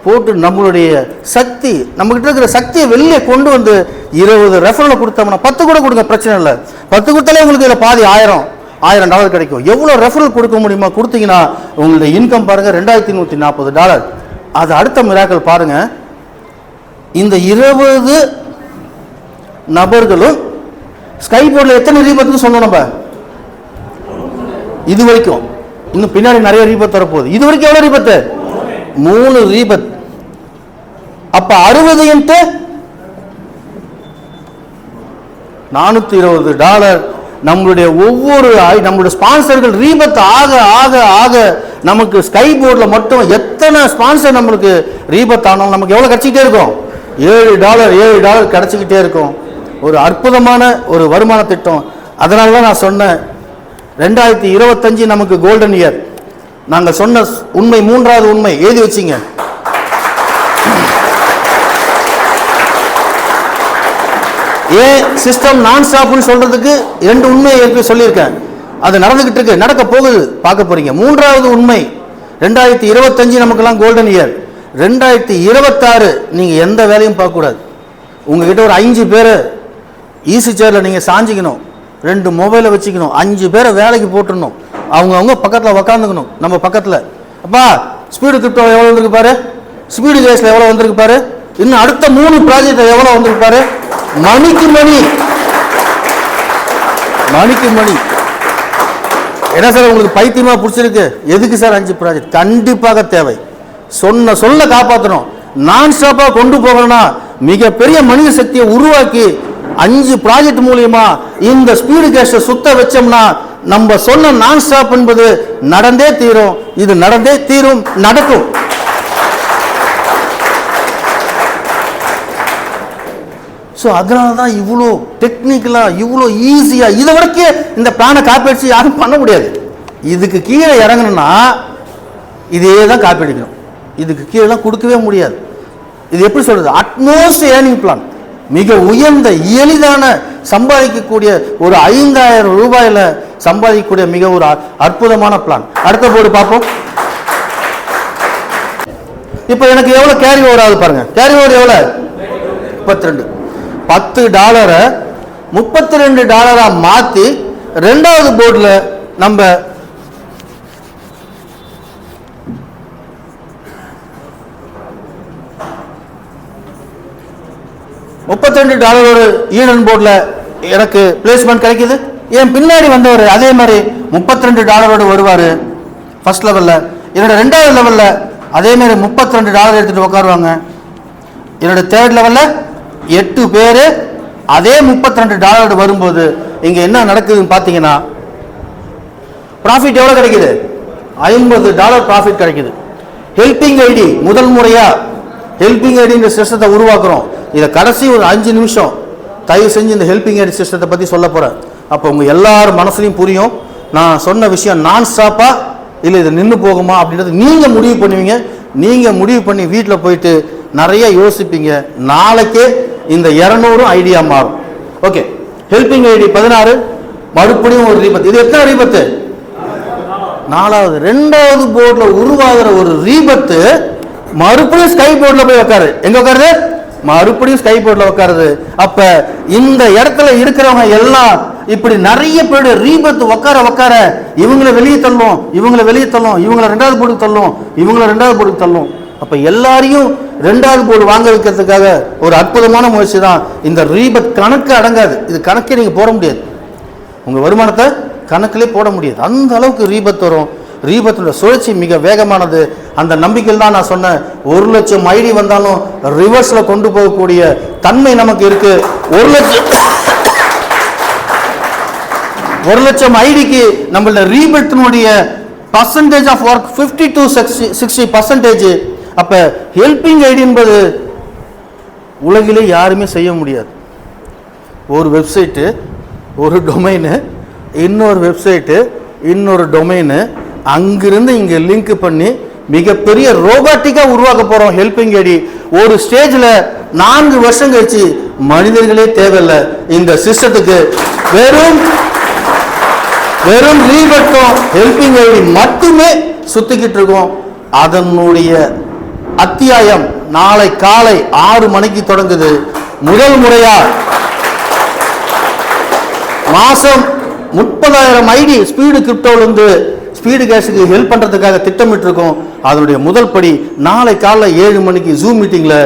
போட்டு நம்மளுடைய சக்தி, நம்மகிட்ட இருக்கிற சக்தியை வெளியே கொண்டு வந்து 20 ரெஃபரலை கொடுத்தோம்னா, 10 கூட கொடுங்க, பிரச்சனை இல்லை. 10 கொடுத்தாலே உங்களுக்கு இதில் பாதி $1000 கிடைக்கும். எவ்வளோ ரெஃபரல் கொடுக்க முடியுமா கொடுத்தீங்கன்னா உங்களுடைய இன்கம் பாருங்கள் $2140. அது அடுத்த மிராக்கள் பாருங்க. இந்த 20 நபர்களும் ஸ்கை போர்டில் எத்தனை ரீபத்துன்னு சொன்னோம் நம்ம இது வரைக்கும். இன்னும் பின்னாடி நிறைய ரீபத் வரப்போகுது. இது வரைக்கும் எவ்வளோ ரீபத்து? 3 ரீபத். அப்ப 60 × $420. நம்மளுடைய ஒவ்வொரு நம்மளுடைய ஸ்பான்சர்கள் ரீபத் ஆக ஆக ஆக நமக்கு ஸ்கை போர்டில் மட்டும் எத்தனை ஸ்பான்சர் நம்மளுக்கு ரீபத் ஆனாலும் நமக்கு எவ்வளோ கிடைச்சிக்கிட்டே இருக்கும்? $7 கிடைச்சிக்கிட்டே இருக்கும். ஒரு அற்புதமான ஒரு வருமான திட்டம். அதனால தான் நான் சொன்னேன் 2025 நமக்கு கோல்டன் இயர். நாங்கள் சொன்ன உண்மை, 3வது உண்மை எழுதி வச்சிங்க. ஏன் சிஸ்டம் நான் ஸ்டாப்னு சொல்றதுக்கு 2 உண்மையை ஏற்கனவே சொல்லியிருக்கேன். அது நடந்துகிட்டு இருக்கு, நடக்க போகுது, பார்க்க போறீங்க. 3வது உண்மை 2025 நமக்கெல்லாம் கோல்டன் இயர். 2026 நீங்க எந்த வேலையும் பார்க்கக்கூடாது. உங்ககிட்ட ஒரு 5 பேரை ஈஸி சேரில் நீங்கள் சாஞ்சிக்கணும், 2 மொபைலை வச்சுக்கணும், 5 பேரை வேலைக்கு போட்டுடணும். அவங்க பக்கத்தில் உக்காந்துக்கணும். நம்ம பக்கத்தில் அப்பா ஸ்பீடு கிரிப்டோ எவ்வளோ வந்திருக்கு பாரு, ஸ்பீடு கேஸில் எவ்வளோ வந்திருக்கு பாரு, இன்னும் அடுத்த 3 ப்ராஜெக்ட் எவ்வளோ வந்திருக்கு பாரு. மணிக்கு மணி. என்ன சார் உங்களுக்கு பைத்தியமா பிடிச்சிருக்கு? எதுக்கு சார் 5 ப்ராஜெக்ட்? கண்டிப்பாக தேவை. சொல்ல காப்பாற்றணும். நான் ஸ்டாப்பாக கொண்டு போகணும்னா மிகப்பெரிய மனித சக்தியை உருவாக்கி 5 ப்ராஜெக்ட் மூலியமா இந்த ஸ்பீடு கேஸை சுத்த வச்சோம்னா நம்ம சொன்ன நான் ஸ்டாப் என்பது நடந்தே தீரும். இது நடந்தே தீரும், நடக்கும். ஸோ அதனால தான் இவ்வளோ டெக்னிக்கலாக, இவ்வளோ ஈஸியாக, இதை வரைக்கும் இந்த பிளானை காப்பி அடிச்சு யாரும் பண்ண முடியாது. இதுக்கு கீழே இறங்கணும்னா இதே தான் காப்பி அடிக்கணும். இதுக்கு கீழெல்லாம் கொடுக்கவே முடியாது. இது எப்படி சொல்றது? அட்மோஸ்ட் ஏர்னிங் பிளான், மிக உயர்ந்த எளிதான சம்பாதிக்கக்கூடிய ஒரு $5000 சம்பாதிக்கக்கூடிய மிக ஒரு அற்புதமான பிளான். அடுத்த போர்டு பார்ப்போம். இப்போ எனக்கு எவ்வளோ கேரி ஓவர் ஆகுது பாருங்க. கேரி ஓவர் எவ்வளோ? 32. $10 $32 மாற்றி 2வது போர்டில் நம்ம $32 ஈடன் போர்டில் எனக்கு பிளேஸ்மெண்ட் கிடைக்குது. என் பின்னாடி வந்தவர் அதே மாதிரி $32 வருவார் ஃபர்ஸ்ட் லெவலில். என்னோட 2வது லெவலில் அதே மாதிரி $32 எடுத்துகிட்டு உட்காருவாங்க. என்னோட 3rd லெவலில் 8 பேர் அதே $32 வரும்போது இங்கே என்ன நடக்குதுன்னு பார்த்தீங்கன்னா ப்ராஃபிட் எவ்வளோ கிடைக்குது? $50 ப்ராஃபிட் கிடைக்குது. ஹெல்பிங் ஐடி முதல் முறையாக ஹெல்பிங் ஐடிங்கிற சிஸ்டத்தை உருவாக்குறோம். இதை கடைசி ஒரு 5 நிமிஷம் தயவு செஞ்சு இந்த ஹெல்பிங் ஐடி சிஸ்டத்தை பற்றி சொல்ல போகிறேன். அப்போ உங்கள் எல்லார் மனசுலையும் புரியும் நான் சொன்ன விஷயம் நான் ஸ்டாப்பா இல்லை இது நின்று போகுமா அப்படின்றது நீங்கள் முடிவு பண்ணுவீங்க. நீங்கள் முடிவு பண்ணி வீட்டில் போயிட்டு நிறைய யோசிப்பீங்க. நாளைக்கே இந்த 200 ஐடியா மாறும். ஓகே, ஹெல்பிங் ஐடி 16 மறுபடியும் ஒரு ரீபத். இது எத்தனை ரீபத்து? நாலாவது 2வது போர்டில் உருவாகிற ஒரு ரீபத்து மறுபடியும் ஸ்கை போர்டில் போய் உட்காரு. எங்க உட்காருது? மறுபடியும் ஸ்கை போர்டில் உட்காருது. அப்ப இந்த இடத்துல இருக்கிறவங்க எல்லாம் இப்படி நிறைய பேர் ரீபத்து உட்கார இவங்களை வெளியே தள்ளும், இவங்களை 2வது போர்டுக்கு தள்ளும், இவங்களை 2வது போர்டுக்கு தள்ளும். அப்ப எல்லாரையும் 2வது போர்டு வாங்க வைக்கிறதுக்காக ஒரு அற்புதமான முயற்சி தான் இந்த ரீபத். கணக்கு அடங்காது, இது கணக்கே நீங்க போட முடியாது, உங்க வருமானத்தை கணக்கிலே போட முடியாது, அந்த அளவுக்கு ரீபத் வரும். ரீபத்தோட சுழற்சி மிக வேகமானது. அந்த நம்பிக்கையில் தான் நான் சொன்னேன், 1,00,000 ஐடி வந்தாலும் ரிவர்ஸ்ல கொண்டு போகக்கூடிய தன்மை நமக்கு இருக்கு. 1,00,000 ஐடிக்கு நம்மளோட ரீபத்தினுடைய பர்சன்டேஜ் ஆஃப் ஒர்க் 50 to 60%. அப்ப ஹெல்பிங் ஐடி என்பது உலகிலே யாருமே செய்ய முடியாது. ஒரு வெப்சைட்டு, ஒரு டொமைனு, இன்னொரு வெப்சைட்டு, இன்னொரு டொமைனு, அங்கிருந்து இங்க லிங்க் பண்ணி மிகப்பெரிய ரோபாட்டிக்கா உருவாக்க போறோம் ஹெல்பிங் ஐடி. ஒரு ஸ்டேஜ்ல 4 வருஷம் கழிச்சு மனிதர்களே தேவையில்லை இந்த சிஸ்டத்துக்கு. வெறும் ரீபட்டும் ஹெல்பிங் ஐடி மட்டுமே சுத்திக்கிட்டு இருக்கோம். அதனுடைய அத்தியாயம் நாளை காலை 6 மணிக்கு தொடங்குது. முதல் முறையா மாசம் 30,000 ஐடி ஸ்பீடு கிரிப்டோல இருந்து ஸ்பீடு கேஷுக்கு ஹெல்ப் பண்றதுக்காக திட்டமிட்டு இருக்கோம். அதனுடைய முதல் படி நாளை காலை 7 மணிக்கு ஜூம் மீட்டிங்ல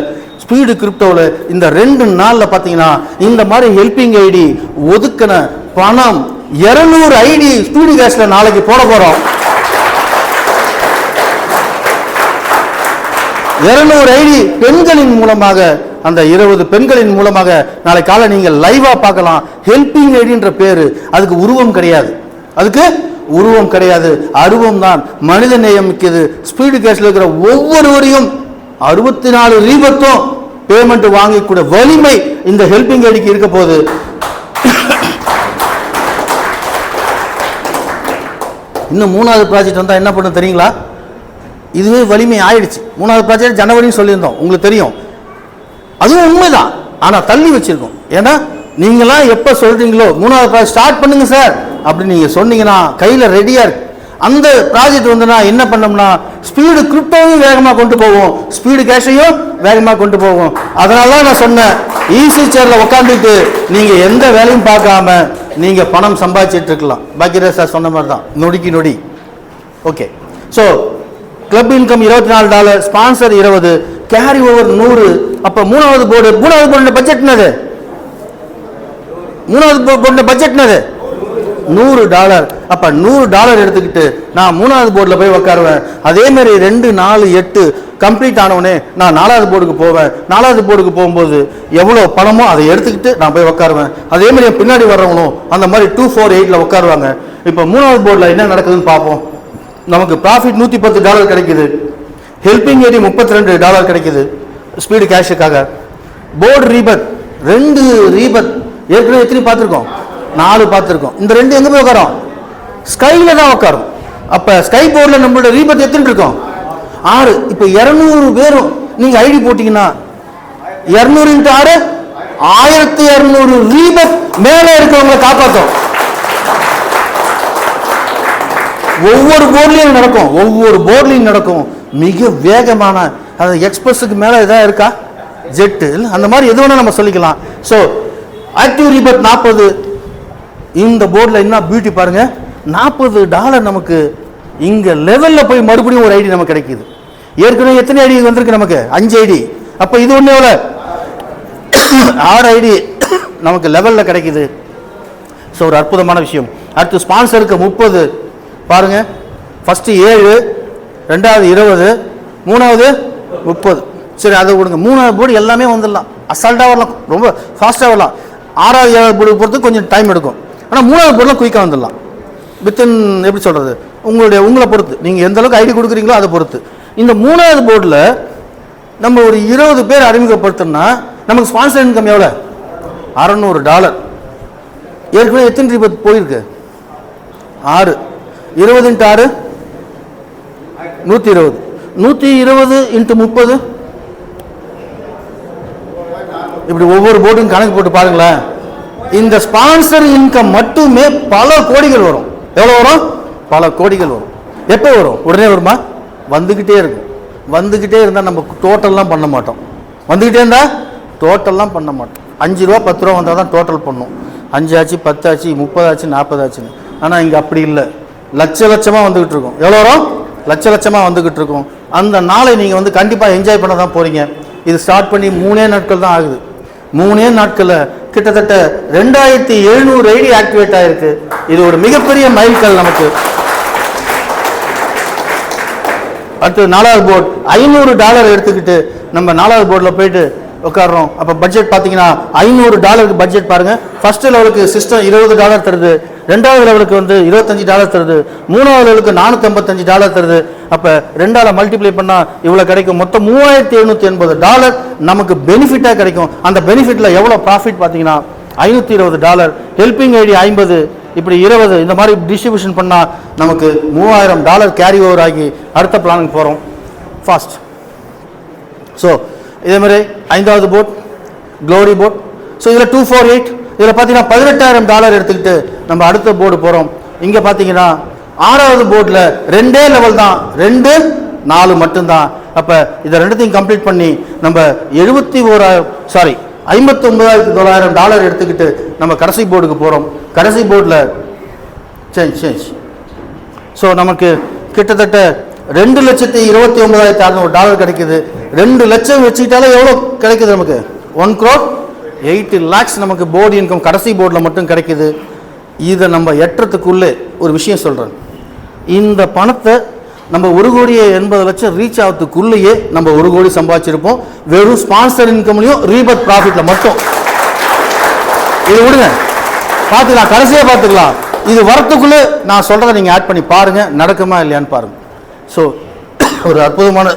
ஸ்பீடு கிரிப்டோல இந்த 2 நாள்ல பாத்தீங்கன்னா இந்த மாதிரி ஹெல்பிங் ஐடி ஒதுக்கின பணம் 200 ஐடி ஸ்பீடு கேஷ்ல நாளைக்கு போட போறோம். 200 ஐடி பெண்களின் மூலமாக, அந்த 20 பெண்களின் மூலமாக நாளை காலை நீங்க லைவா பார்க்கலாம். ஹெல்பிங் ஐடின்ற பேரு, அதுக்கு உருவம் கிடையாது, அருவம் தான். மனித நேயம் மிக்கது. ஸ்பீடு கேஷ்ல இருக்கிற ஒவ்வொருவரையும் 64 ரீபத்தும் பேமெண்ட் வாங்கிக்கூடிய வலிமை இந்த ஹெல்பிங் ஐடிக்கு இருக்க போகுது. இன்னும் 3வது ப்ராஜெக்ட் வந்தா என்ன பண்ண தெரியுங்களா? இதுவே வலிமை ஆயிடுச்சு. 3வது ப்ராஜெக்ட் ஜனவரின்னு சொல்லியிருந்தோம், உங்களுக்கு தெரியும். அதுவும் உண்மைதான், ஆனா தள்ளி வச்சிருக்கோம். ஏன்னா நீங்களாம் எப்ப சொல்றீங்களோ 3வது ப்ராஜெக்ட் ஸ்டார்ட் பண்ணுங்க சார் அப்படின்னு நீங்க சொன்னீங்கன்னா கையில ரெடியா இருக்கு. அந்த ப்ராஜெக்ட் வந்துன்னா என்ன பண்ணோம்னா ஸ்பீடு கிரிப்டோவையும் வேகமா கொண்டு போவோம், ஸ்பீடு கேஷையும் வேகமா கொண்டு போவோம். அதனால நான் சொன்னேன், ஈஸி சேர்ல உட்காந்துட்டு நீங்க எந்த வேலையும் பார்க்காம நீங்க பணம் சம்பாதிச்சிட்டு இருக்கலாம். பாக்கியராஜ் சார் சொன்ன மாதிரி தான், நொடிக்கு நொடி. Okay, so club income $24, sponsor 20, carry over 100. அப்ப 3வது போர்டு பட்ஜெட் என்னது? 3வது போர்டு பட்ஜெட் என்னது? $100. அப்ப $100 எடுத்துக்கிட்டு நான் 3வது போர்டில் போய் உட்காருவேன். அதே மாதிரி 2, 4, 8 கம்ப்ளீட் ஆனவனே நான் 4வது போர்டுக்கு போவேன். 4வது போர்டுக்கு போகும்போது எவ்வளோ பணமோ அதை எடுத்துக்கிட்டு நான் போய் உட்காருவேன். அதே மாதிரி பின்னாடி வர்றவங்களும் அந்த மாதிரி 2, 4, 8ல உட்காருவாங்க. இப்போ 3வது போர்டில் என்ன நடக்குதுன்னு பார்ப்போம். நமக்கு ப்ராஃபிட் $110 கிடைக்குது, ஹெல்பிங் ஐடி $32 கிடைக்குது ஸ்பீடு கேஷுக்காக. போர்டு ரீபத் 2 ரீபத் ஏற்கனவே எத்தனை பார்த்துருக்கோம்? 4 பார்த்துருக்கோம். இந்த 2 எங்க போய் உட்காரும்? ஸ்கைல தான் உட்காரும். அப்ப ஸ்கை போர்டில் நம்மளோட ரீபத் எத்தனை இருக்கும்? 6. இப்ப 200 பேரும் நீங்க ஐடி போட்டீங்கன்னா 200 × 6 1200 ரீபத் மேல இருக்கிறவங்களை காப்பாற்றும். ஒவ்வொரு போர்ட்லையும் நடக்கும். மிக வேகமான, அது எக்ஸ்பிரஸுக்கு மேல ஏதாவது இருக்கா? ஜெட் அந்த மாதிரி எது வேணா நம்ம சொல்லிக்கலாம். So active rebirth 40. இந்த போர்டில் என்ன பியூட்டி பாருங்க, $40 நமக்கு இங்க லெவல்ல போய் மறுபடியும் ஒரு ஐடி நமக்கு கிடைக்குது. ஏற்கனவே எத்தனை ஐடி வந்திருக்கு? நமக்கு 5 ஐடி. அப்ப இது ஒண்ணு எவ்வளவு? 6 ஐடி நமக்கு லெவல்ல கிடைக்குது. ஸோ ஒரு அற்புதமான விஷயம். அடுத்து ஸ்பான்சருக்கு 30 பாருங்க. ஃபர்ஸ்ட் 7, 2வது 20, 3வது 30. சரி, அதை கொடுங்க. 3வது போர்டு எல்லாமே வந்துடலாம், அசால்ட்டா வரலாம், ரொம்ப ஃபாஸ்டா வரலாம். 6வது 7வது போர்டு பொறுத்து கொஞ்சம் டைம் எடுக்கும். ஆனால் 3வது போர்டில் குயிக்காக வந்துடலாம். வித்தின் எப்படி சொல்றது, உங்களை பொறுத்து, நீங்க எந்த அளவுக்கு ஐடி கொடுக்குறீங்களோ அதை பொறுத்து. இந்த 3வது போர்டில் நம்ம ஒரு 20 பேர் அறிமுகப்படுத்தோம்னா நமக்கு ஸ்பான்சர் இன்கம் எவ்வளோ? $600. ஏற்கனவே எத்தனை ரீபத் போயிருக்கு? 6. 20 × 6 120. 120 × 30. இப்படி ஒவ்வொரு போர்டும் கணக்கு போட்டு பாருங்களேன். இந்த ஸ்பான்சர் இன்கம் மட்டுமே பல கோடிகள் வரும். எவ்வளவு வரும்? பல கோடிகள் வரும். எப்போ வரும்? உடனே வருமா? வந்துக்கிட்டே இருக்கும். வந்துக்கிட்டே இருந்தால் நம்ம டோட்டல்லாம் பண்ண மாட்டோம். வந்துக்கிட்டே இருந்தால் டோட்டல்லாம் பண்ண மாட்டோம். 5 ரூபா 10 ரூபா வந்தால் தான் டோட்டல் பண்ணும். 5 ஆச்சு 10 ஆச்சு 30 ஆச்சு 40 ஆச்சுன்னு. ஆனால் இங்கே அப்படி இல்லை, லட்சமாக வந்துக்கிட்டு இருக்கும். எவ்வளோ வரும்? லட்சமாக வந்துக்கிட்டு இருக்கும். அந்த நாளை நீங்கள் வந்து கண்டிப்பாக என்ஜாய் பண்ண தான் போகிறீங்க. இது ஸ்டார்ட் பண்ணி 3 நாட்கள் தான் ஆகுது. 3 நாட்களில் கிட்டத்தட்ட 2700 ஐடி ஆக்டிவேட் ஆகிருக்கு. இது ஒரு மிகப்பெரிய மைல்கல் நமக்கு. அடுத்து 4வது போர்டு $500 எடுத்துக்கிட்டு நம்ம 4வது போர்டில் போயிட்டு உட்காடுறோம். அப்போ பட்ஜெட் பார்த்தீங்கன்னா $500 பட்ஜெட் பாருங்கள். ஃபர்ஸ்ட் லெவலுக்கு சிஸ்டம் $20 தருது, 2வது லெவலுக்கு வந்து $25 தருது, 3வது லெவலுக்கு $455 தருது. அப்போ 2ஆல் மல்டிப்ளை பண்ணால் இவ்வளோ கிடைக்கும். மொத்தம் $3780 நமக்கு பெனிஃபிட்டாக கிடைக்கும். அந்த பெனிஃபிட்டில் எவ்வளோ ப்ராஃபிட் பார்த்தீங்கன்னா $520, ஹெல்பிங் ஐடி 50, இப்படி 20, இந்த மாதிரி டிஸ்ட்ரிபியூஷன் பண்ணால் நமக்கு $3000 கேரி ஓவர் ஆகி அடுத்த பிளானுக்கு போகிறோம் ஃபாஸ்ட். ஸோ இதேமாதிரி 5வது போர்ட் க்ளோரி போர்ட். ஸோ இதில் 248, இதில் பார்த்தீங்கன்னா $18,000 எடுத்துக்கிட்டு நம்ம அடுத்த போர்டு போகிறோம். இங்கே பார்த்தீங்கன்னா 6வது போர்டில் 2 லெவல் தான், 2 4 மட்டும்தான். அப்போ இதை ரெண்டுத்தையும் கம்ப்ளீட் பண்ணி நம்ம $59,900 எடுத்துக்கிட்டு நம்ம கடைசி போர்டுக்கு போகிறோம். கடைசி போர்டில் சேஞ்ச். ஸோ நமக்கு கிட்டத்தட்ட $2,29,600 கிடைக்குது. 2 லட்சம் வச்சுக்கிட்டாலே எவ்வளோ கிடைக்குது நமக்கு? 1,08 lakhs நமக்கு போர்டு இன்கம் கடைசி போர்டில் மட்டும் கிடைக்குது. இதை நம்ம எட்டுறதுக்குள்ளே ஒரு விஷயம் சொல்கிறேன். இந்த பணத்தை நம்ம 1,80,00,000 ரீச் ஆகிறதுக்குள்ளேயே நம்ம 1 கோடி சம்பாதிச்சிருப்போம். வெறும் ஸ்பான்சர் இன்கம்லையும் ரீபத் ப்ராஃபிட்டில் மட்டும். இது விடுங்க, பார்த்துக்கலாம், கடைசியாக பார்த்துக்கலாம். இது வரத்துக்குள்ளே நான் சொல்கிறத நீங்கள் ஆட் பண்ணி பாருங்கள், நடக்குமா இல்லையான்னு பாருங்கள். ஸோ ஒரு அற்புதமான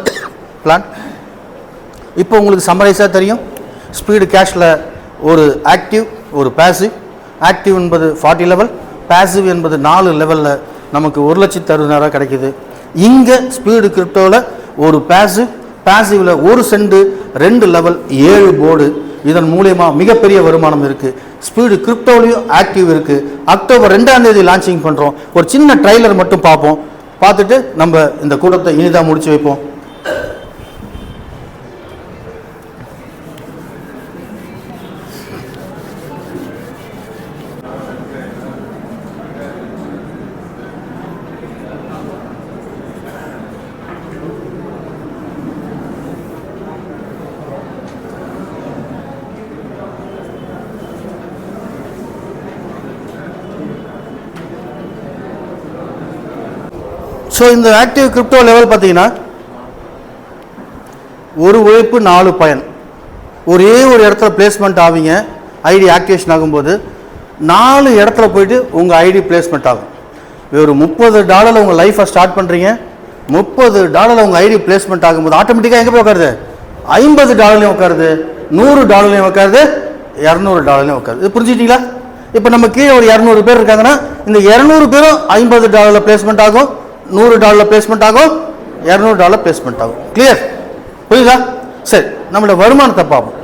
பிளான். இப்போ உங்களுக்கு சம்மரைஸாக தெரியும். ஸ்பீடு கேஷில் ஒரு ஆக்டிவ் ஒரு பேசிவ். ஆக்டிவ் என்பது 40 லெவல், பேசிவ் என்பது 4 லெவலில் நமக்கு 1,60,000 கிடைக்குது. இங்கே ஸ்பீடு கிரிப்டோவில் ஒரு பேசிவில் 1 சென்ட் 2 லெவல் 7 போர்டு. இதன் மூலயமா மிகப்பெரிய வருமானம் இருக்குது. ஸ்பீடு கிரிப்டோலையும் ஆக்டிவ் இருக்குது. அக்டோபர் 2ஆம் தேதி லான்ச்சிங் பண்ணுறோம். ஒரு சின்ன ட்ரைலர் மட்டும் பார்ப்போம். பார்த்துட்டு நம்ம இந்த கூட்டத்தை இனிதாக முடிச்சு வைப்போம். ஸோ இந்த ஆக்டிவ் கிரிப்டோ லெவல் பார்த்தீங்கன்னா ஒரு உழைப்பு 4 பயன். ஒரே ஒரு இடத்துல பிளேஸ்மெண்ட் ஆவீங்க. ஐடி ஆக்டிவேஷன் ஆகும்போது 4 இடத்துல போயிட்டு உங்கள் ஐடி பிளேஸ்மெண்ட் ஆகும். ஒரு $30 உங்கள் லைஃப்பை ஸ்டார்ட் பண்ணுறீங்க. $30 உங்கள் ஐடி பிளேஸ்மெண்ட் ஆகும்போது ஆட்டோமேட்டிக்காக எங்கே போய் உட்காருது? $50 உட்காருது, $100 உட்காருது, $200 உட்காருது. இது புரிஞ்சுக்கிட்டீங்களா? இப்போ நம்ம கீழே ஒரு 200 பேர் இருக்காங்கன்னா இந்த 200 பேரும் $50 பிளேஸ்மெண்ட் ஆகும், $100 பிளேஸ்மெண்ட் ஆகும், $200 பிளேஸ்மெண்ட் ஆகும். கிளியர்? புரியுதா? சரி, நம்மளோட வருமானத்தை பார்ப்போம்.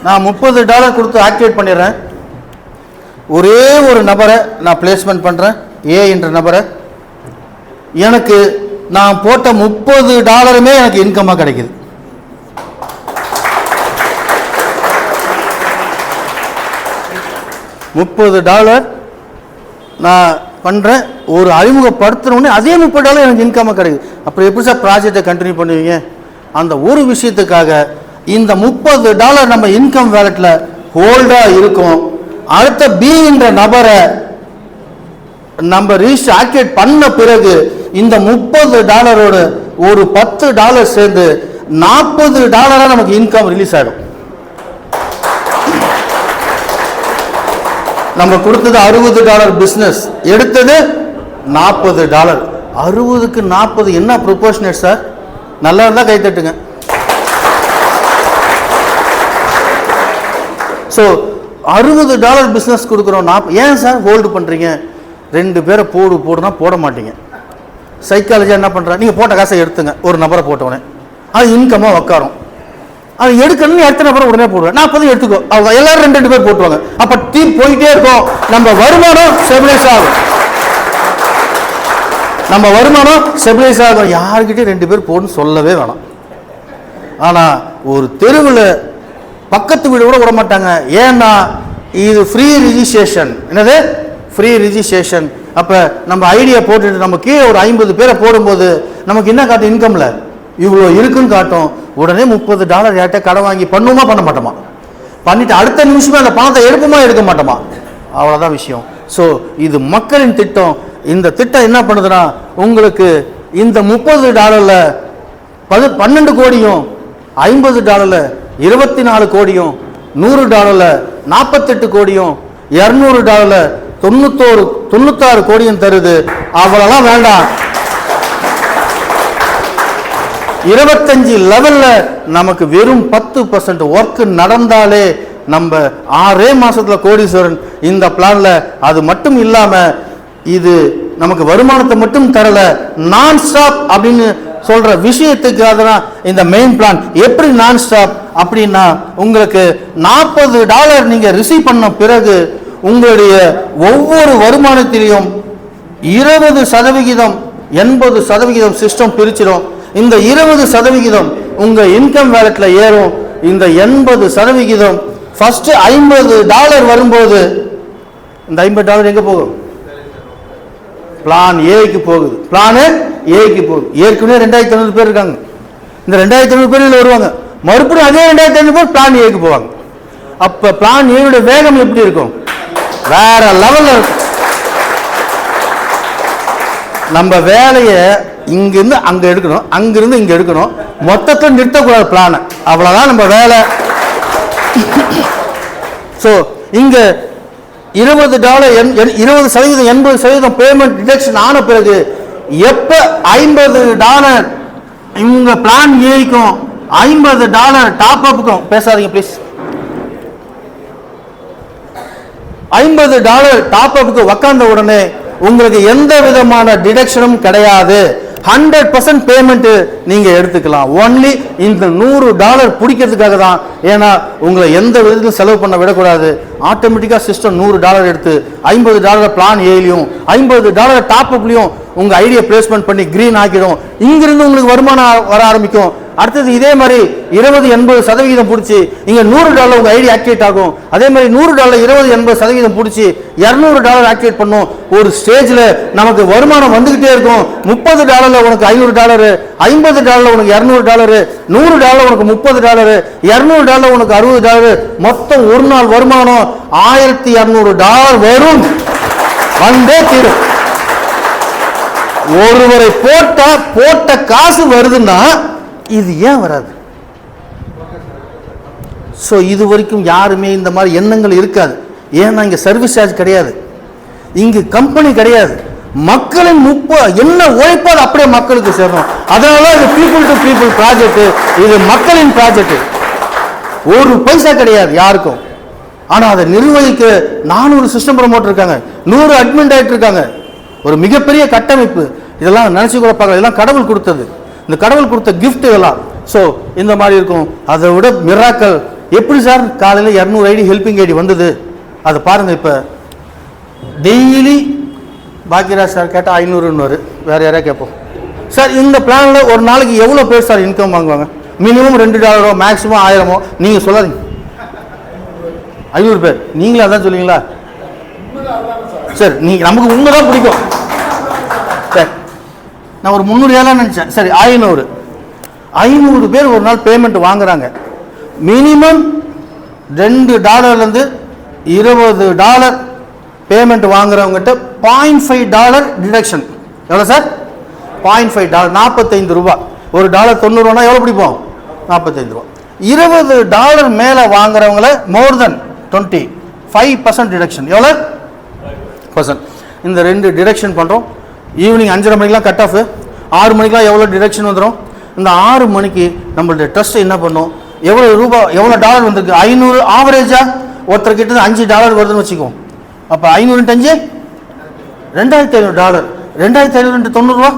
நான் $30 கொடுத்து ஆக்டிவேட் பண்ணிடுறேன். ஒரே ஒரு நபரை நான் பிளேஸ்மெண்ட் பண்ணுறேன், ஏ என்ற நபரை. எனக்கு நான் போட்ட $30 எனக்கு இன்கமாக கிடைக்குது. $30 நான் பண்ணுறேன். ஒரு அறிமுகப்படுத்தினோடனே அதே $30 எனக்கு இன்கமாக கிடைக்குது. அப்புறம் எப்படி சார் ப்ராஜெக்டை கண்டினியூ பண்ணுவீங்க? அந்த ஒரு விஷயத்துக்காக இந்த $30 நம்ம இன்கம் வேலெட்டில் ஹோல்டாக இருக்கும். அடுத்த பி என்ற நபரை நம்ம ரிஜிஸ்டர் ஆக்டிவேட் பண்ண பிறகு இந்த $30 ஒரு $10 சேர்ந்து $40 நமக்கு இன்கம் ரிலீஸ் ஆகிடும். நம்ம கொடுத்தது $60 பிஸ்னஸ், எடுத்தது $40. 60க்கு 40 என்ன ப்ரொபோர்ஷனேட் சார்? நல்லா இருந்தால் கை தட்டுங்க. ஸோ $60 பிஸ்னஸ் கொடுக்குறோம். ஏன் சார் ஹோல்டு பண்ணுறீங்க? 2 பேரை போடுனா போட மாட்டீங்க. சைக்காலஜியாக என்ன பண்ணுறா? நீங்கள் போட்ட காசை எடுத்துங்க, ஒரு நபரை போட்டவொடனே அது இன்கமாக உட்காரும். அது எடுக்கணும்னு எத்தனை பேர் உடனே போடுவேன், நான் அப்போதான் எடுத்துக்கோ, அவங்க எல்லாரும் ரெண்டு பேர் போட்டுவாங்க. அப்போ டீம் போயிட்டே இருக்கும், நம்ம வருமானம் ஸ்டெபிலைஸ் ஆகும். நம்ம வருமானம் ஸ்டெபிலைஸ் ஆகும். யாருக்கிட்டே 2 பேர் போடணும்னு சொல்லவே வேணாம். ஆனால் ஒரு தெருவில் பக்கத்து வீடு கூட விட மாட்டாங்க. ஏன்னா இது ஃப்ரீ ரிஜிஸ்ட்ரேஷன். என்னது ஃப்ரீ ரிஜிஸ்ட்ரேஷன். அப்போ நம்ம ஐடியா போட்டுட்டு நம்ம கீழே ஒரு 50 பேரை போடும்போது நமக்கு என்ன காட்டும், இன்கமில் இவ்வளோ இருக்குன்னு காட்டும். உடனே $30 யார்கிட்ட கடன் வாங்கி பண்ணுவோமா பண்ண மாட்டோமா, பண்ணிட்டு அடுத்த நிமிஷமே அந்த பணத்தை எடுப்போமா எடுக்க மாட்டோமா, அவ்வளோதான் விஷயம். ஸோ இது மக்களின் திட்டம். இந்த திட்டம் என்ன பண்ணுதுன்னா உங்களுக்கு இந்த $30 12 கோடியும், $50 24 கோடியும், $100 48 கோடியும், $200 96 கோடியும் தருது. அவ்வளோலாம் வேண்டாம். 25 லெவல்ல நமக்கு வெறும் 10% ஒர்க் நடந்தாலே நம்ம 6 மாசத்துல கோடீஸ்வரன் இந்த பிளான்ல. அது மட்டும் இல்லாம இது நமக்கு வருமானத்தை மட்டும் தரல, நான் ஸ்டாப் அப்படின்னு சொல்ற விஷயத்துக்காக தான் இந்த மெயின் பிளான். எப்படி நான் ஸ்டாப் அப்படின்னா உங்களுக்கு $40 நீங்க ரிசீவ் பண்ண பிறகு உங்களுடைய ஒவ்வொரு வருமானத்திலையும் 20% 80% சிஸ்டம் பிரிச்சிடும். இந்த 20% உங்க இன்கம் வேலட்ல ஏறும். இந்த 80% ஃபர்ஸ்ட் $50 வரும்போது இந்த $50 எங்க போகும், பிளான் ஏக்கு போகுது. பிளான் ஏக்கு போகுது. ஏற்கனவே 2500 பேர் இருக்காங்க. இந்த 2500 பேர் வருவாங்க, மறுபடியும் அதே 2500 பேர் பிளான் ஏக்கு போவாங்க. அப்ப பிளான் ஏனுடைய வேகம் எப்படி இருக்கும், வேற லெவல்ல இருக்கும். நம்ம வேலையை இங்கிருந்து அங்க எடுக்கணும், அங்கிருந்து இங்க எடுக்கணும், மொத்தத்தில் நிறுத்தக்கூடாது பிளான. அவ்வளவுதான் நம்ம வேலை. ஸோ இங்க $20 20% 80% பேமெண்ட் டிடக்ஷன் ஆன பிறகு எப்ப $50 இவங்க பிளான் ஏக்கும் $50 டாப் அப்புக்கும், பேசாதீங்க ப்ளீஸ், $50 டாப் அப்புக்கு உக்காந்த உடனே உங்களுக்கு எந்த விதமான டிடக்ஷனும் கிடையாது. 100% பேமெண்ட் நீங்க எடுத்துக்கலாம். ஒன்லி இந்த $100 பிடிக்கிறதுக்காக தான். ஏன்னா உங்களை எந்த விதத்திலும் செலவு பண்ண விடக்கூடாது. ஆட்டோமேட்டிக்கா சிஸ்டம் $100 எடுத்து $50 பிளான் ஏலியும் $50 டாப் அப்லையும் உங்க ஐடியா பிளேஸ்மெண்ட் பண்ணி கிரீன் ஆக்கிடும். இங்கிருந்து உங்களுக்கு வருமானம் வர ஆரம்பிக்கும். அடுத்தது இதே மாதிரி 20-80% பிடிச்சி இங்க $100 உங்க ஐடி ஆக்டிவேட் ஆகும். அதே மாதிரி $100 20-80% பிடிச்சி $200 ஆக்டிவேட் பண்ணும். ஒரு ஸ்டேஜ்ல நமக்கு வருமானம் வந்துகிட்டே இருக்கும். $30 உனக்கு $500, $50 உனக்கு $200, $100 உனக்கு $30, $200 உனக்கு $60, மொத்தம் ஒரு நாள் வருமானம் $1200 வரும். வந்தே தீரும். ஒருவரை போட்ட காசு வருதுன்னா இது ஏன் வராது? ஸோ இது வரைக்கும் யாருமே இந்த மாதிரி எண்ணங்கள் இருக்காது. ஏன்னா இங்க சர்வீஸ் சார்ஜ் கிடையாது, இங்கு கம்பெனி கிடையாது. மக்களின் என்ன உழைப்பால் அப்படியே மக்களுக்கு சேரணும். அதனால இது பீப்புள் டு பீப்புள் ப்ராஜெக்ட், இது மக்களின் ப்ராஜெக்ட். ஒரு பைசா கிடையாது யாருக்கும். ஆனா அதை நிர்வகிக்க 400 சிஸ்டம் ப்ரமோட்டர் இருக்காங்க, 100 அட்மின் டைரக்டர் இருக்காங்க. ஒரு மிகப்பெரிய கட்டமைப்பு. இதெல்லாம் நினைச்சு கூட பார்க்கல, இதெல்லாம் கடவுள் கொடுத்தது, இந்த கடவுள் கொடுத்த கிஃப்ட் இதெல்லாம். ஸோ இந்த மாதிரி இருக்கும். அதை விட மிராக்கல் எப்படி சார் காலையில் 200 ஐடி ஹெல்பிங் ஐடி வந்தது அதை பாருங்க. இப்போ டெய்லி பாக்கியராஜ் சார் கேட்டால் 500 வேற யாரையா கேட்போம். சார் இந்த பிளான்ல ஒரு நாளைக்கு எவ்வளோ பேர் சார் இன்கம் வாங்குவாங்க? Minimum $2, maximum 1000. நீங்க சொல்லாதீங்க, 500 பேர். நீங்களே அதான் சொல்லுவீங்களா? சரி, நீங்க நமக்கு உண்மைதான் பிடிக்கும். சரி, நான் ஒரு 300 நினைச்சேன். சரி, 500 பேர் ஒரு நாள் பேமெண்ட் வாங்குறாங்க. மினிமம் $2 $20 பேமெண்ட் வாங்குறவங்ககிட்ட $0.5 டிடக்ஷன். எவ்வளோ சார்? $0.5 $45. ஒரு டாலர் $90 எவ்வளோ பிடிப்போம்? $45. $20 மேலே வாங்குறவங்கள மோர் தென் 25% டிடக்ஷன். எவ்வளோ பர்சன்ட்? இந்த 2 டிடக்ஷன் பண்ணுறோம். ஈவினிங் 5:30 மணிக்கெலாம் கட் ஆஃப். 6 மணிக்கெலாம் எவ்வளோ டிடக்ஷன் வந்துடும்? இந்த 6 மணிக்கு நம்மளுடைய ட்ரஸ்ட் என்ன பண்ணும், எவ்வளோ டாலர் வந்திருக்கு? 500 ஆவரேஜா ஒருத்தர்கிட்ட $5 வருதுன்னு வச்சுக்குவோம். அப்போ 500 × 5 $2500. $2500 × 90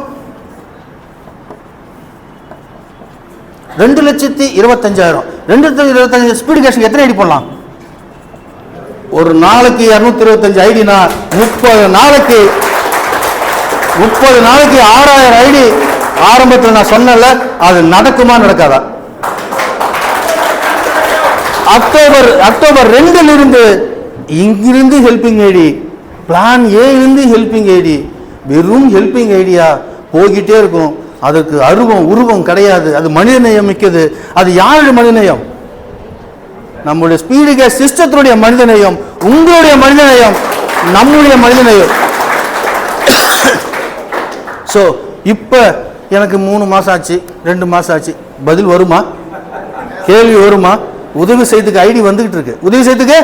2,25,000. 2,25,000 ஸ்பீடு கேஷுக்கு எத்தனை ஐடி போடலாம்? ஒரு நாளைக்கு 225 ஐடினா 30 நாளைக்கு 6000 ஐடி. ஆரம்பத்தில் நான் சொன்னல, அது நடக்குமா நடக்காதா? அக்டோபர் 2 இருந்து இங்கிருந்து ஹெல்பிங் ஐடி, பிளான் ஏ இருந்து ஹெல்பிங் ஐடி, வெறும் ஹெல்பிங் ஐடியா போய்கிட்டே இருக்கும். அதுக்கு உருவம் கிடையாது. அது மனிதநேயம் மிக்கது. அது யாருடைய மனிதநேயம்? நம்முடைய ஸ்பீடு கேஸ் சிஸ்டத்தினுடைய மனிதநேயம், உங்களுடைய மனிதநேயம், நம்முடைய மனிதநேயம். ஸோ இப்போ எனக்கு 3 மாதம் ஆச்சு, 2 மாதம் ஆச்சு, பதில் வருமா? கேள்வி வருமா? உதவி செய்யறதுக்கு ஐடி வந்துகிட்டு இருக்கு. உதவி செய்யறதுக்கு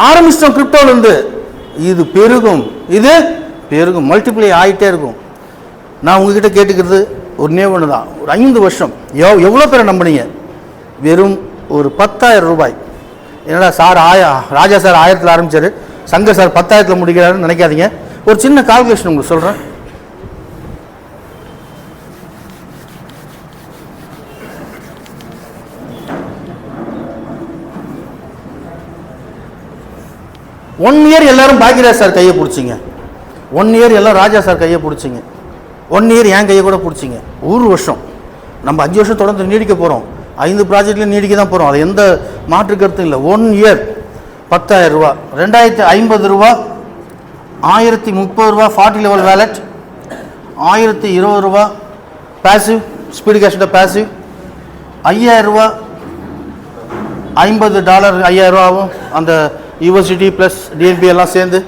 ஆரம்பிச்சிட்டோம் கிரிப்டோலேருந்து. இது பெருகும், மல்டிப்ளை ஆகிட்டே இருக்கும். நான் உங்ககிட்ட கேட்டுக்கிறது ஒன்றே ஒன்று தான். ஒரு 5 வருஷம் எவ்வளோ பேரை நம்பினீங்க? வெறும் ஒரு 10,000 ரூபாய். என்னடா சார் ராஜா சார் 1000 ஆரம்பிச்சாரு, சங்கர் சார் 10,000 முடிக்கிறாருன்னு நினைக்காதீங்க. ஒரு சின்ன கால்குலேஷன் உங்களுக்கு சொல்கிறேன். ஒன் இயர் எல்லாரும் பாக்கியராஜ் சார் கையை பிடிச்சிங்க, 1 இயர் எல்லாம் ராஜா சார் கையை பிடிச்சிங்க, 1 இயர் என் கையை கூட பிடிச்சிங்க. 1 வருஷம் நம்ம 5 வருஷம் தொடர்ந்து நீடிக்க போகிறோம். 5 ப்ராஜெக்ட்லையும் நீடிக்க தான் போகிறோம். அது எந்த மாற்று கருத்தும் இல்லை. 1 இயர் 10,000 ரூபா, 2,050 ரூபா, 1,030 ரூபா 40 லெவல் வேலட், 1,020 ரூபா பேசிவ், ஸ்பீடு கேஷோட பேசிவ், 5,000 ரூபா, $50 5,000 ரூபா ஆகும். அந்த யூனிவர்சிட்டி ப்ளஸ் டிஎன்பி எல்லாம் சேர்ந்து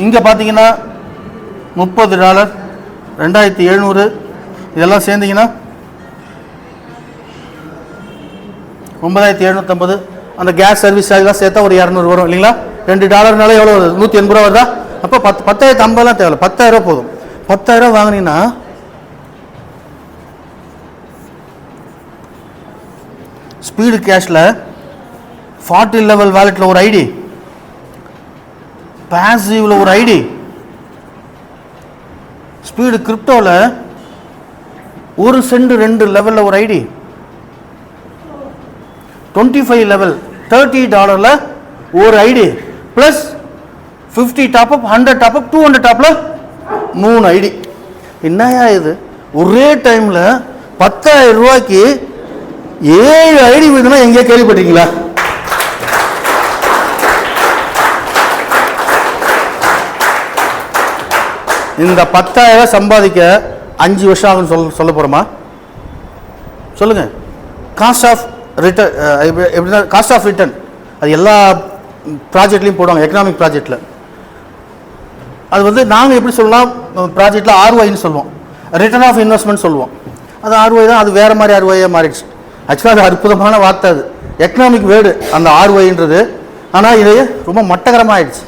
இங்கே பார்த்தீங்கன்னா $30, 2,700 இதெல்லாம் சேர்ந்தீங்கன்னா 9,750. அந்த கேஸ் சர்வீஸ் சார்ஜ்லாம் சேர்த்தா ஒரு 200 வரும் இல்லைங்களா? $2 எவ்வளோ வருது? 180 ரூபா வருதா? அப்போ 10,050 தேவையில்ல, 10,000 போதும். 10,000 வாங்கினீங்கன்னா ஸ்பீடு கேஷில் 40 லெவல் வேலெட்டில் ஒரு ஐடி, பேசிவில் ஒரு ஐடி, ஸ்பீடு கிரிப்டோவில் 1 சென்ட் 2 லெவலில் ஒரு ஐடி, 25 லெவல் $30 ஒரு ஐடி, ப்ளஸ் 50 டாப்அப், 100 டாப்அப், 200 டாப்பில் 3 ஐடி. என்னையா இது? ஒரே டைமில் 10,000 ரூபாய்க்கு 7 ஐடி விடுனா எங்கேயா கேள்விப்பட்டீங்களா? இந்த 10,000 சம்பாதிக்க 5 வருஷம் ஆகும் சொல்ல போகிறோமா? சொல்லுங்கள். காஸ்ட் ஆஃப் ரிட்டர்ன் எப்படின்னா, காஸ்ட் ஆஃப் ரிட்டர்ன் அது எல்லா ப்ராஜெக்ட்லேயும் போடுவாங்க. எக்கனாமிக் ப்ராஜெக்டில் அது வந்து நாங்கள் எப்படி சொல்லலாம், ப்ராஜெக்டில் ROIன்னு சொல்லுவோம், ரிட்டர்ன் ஆஃப் இன்வெஸ்ட்மெண்ட் சொல்லுவோம். அது ROI தான். அது வேறு மாதிரி ROI மாறிடுச்சு. ஆக்சுவலாக அது அற்புதமான வார்த்தை. அது எக்கனாமிக் வேர்டு அந்த ROIன்றது. ஆனால் இது ரொம்ப மட்டகரமாக ஆயிடுச்சு.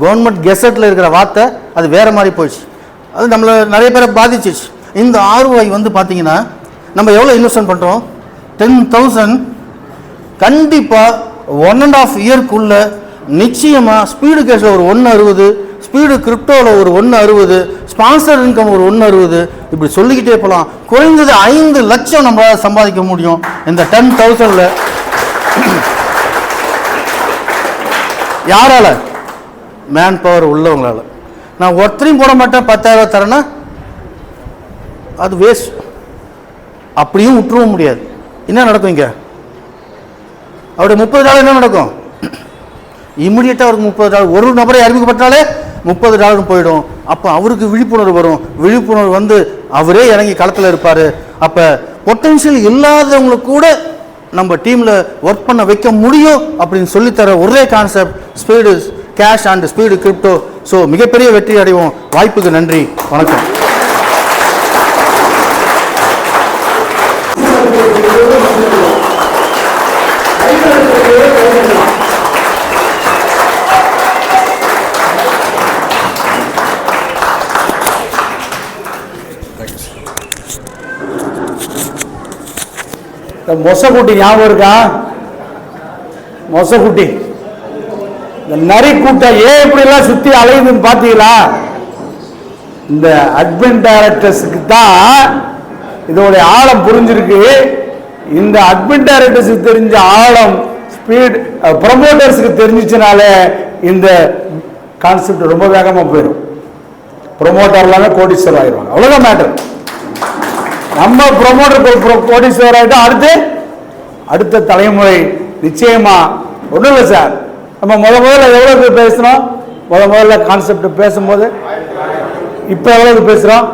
கவர்மெண்ட் கெசட்டில் இருக்கிற வார்த்தை அது வேறு மாதிரி போயிடுச்சு. அது நம்மளை நிறைய பேரை பாதிச்சிச்சு. இந்த ROI வந்து பார்த்தீங்கன்னா நம்ம எவ்வளோ இன்வெஸ்ட்மெண்ட் பண்ணுறோம்? 10,000 கண்டிப்பாக 1.5 இயர்க்குள்ளே நிச்சயமாக ஸ்பீடு கேஷில் ஒரு 160, ஸ்பீடு கிரிப்டோவில் ஒரு 160, ஸ்பான்சர் இன்கம் ஒரு 160, இப்படி சொல்லிக்கிட்டே போகலாம். குறைந்தது 5 லட்சம் நம்மளால் சம்பாதிக்க முடியும் இந்த 10,000ல். யாரால? மேன் பவர் உள்ளவங்களால. நான் ஒருத்தரையும் போட மாட்டேன், 10,000 தரேன்னா அது வேஸ்ட். அப்படியும் விட்டுருவும் முடியாது. என்ன நடக்கும் இங்கே? அவருடைய $30 என்ன நடக்கும்? இம்மிடியட்டாக அவருக்கு $30 ஒரு நபரை அறிமுகப்பட்டாலே $30 போயிடும். அப்போ அவருக்கு விழிப்புணர்வு வரும். விழிப்புணர்வு வந்து அவரே இறங்கி களத்தில் இருப்பார். அப்போ பொட்டன்ஷியல் இல்லாதவங்களுக்கு கூட நம்ம டீமில் ஒர்க் பண்ண வைக்க முடியும் அப்படின்னு சொல்லித்தர ஒரே concept speed cash and speed crypto. So மிகப்பெரிய வெற்றி அடைவோம். வாய்ப்புக்கு நன்றி, வணக்கம். மொசக்குட்டி ஞாபகம் இருக்கா? மொசக்குட்டி இந்த நரி கூட்டம் ஏன் இப்படிலாம் சுற்றி அலையுதுன்னு பார்த்தீங்களா? இந்த அட்மின் டைரக்டர்ஸுக்கு தான் இதோடைய ஆழம் புரிஞ்சிருக்கு. இந்த அட்மின் டைரக்டர்ஸுக்கு தெரிஞ்ச ஆழம், ஸ்பீட், ப்ரொமோட்டர்ஸுக்கு தெரிஞ்சிச்சுனால இந்த கான்செப்ட் ரொம்ப வேகமாக போயிடும். ப்ரொமோட்டர் எல்லாமே கோடீஸ்வரர் ஆயிடுவாங்க. அவ்வளோதான் மேட்டர். நம்ம ப்ரொமோட்டர் கோடீஸ்வரர் ஆகிட்டா அடுத்த தலைமுறை நிச்சயமா ஒன்றும் இல்லை சார். நம்ம முதல்ல எவ்வளோக்கு பேசுகிறோம்? முதல்ல கான்செப்ட் பேசும்போது இப்போ எவ்வளோக்கு பேசுகிறோம்?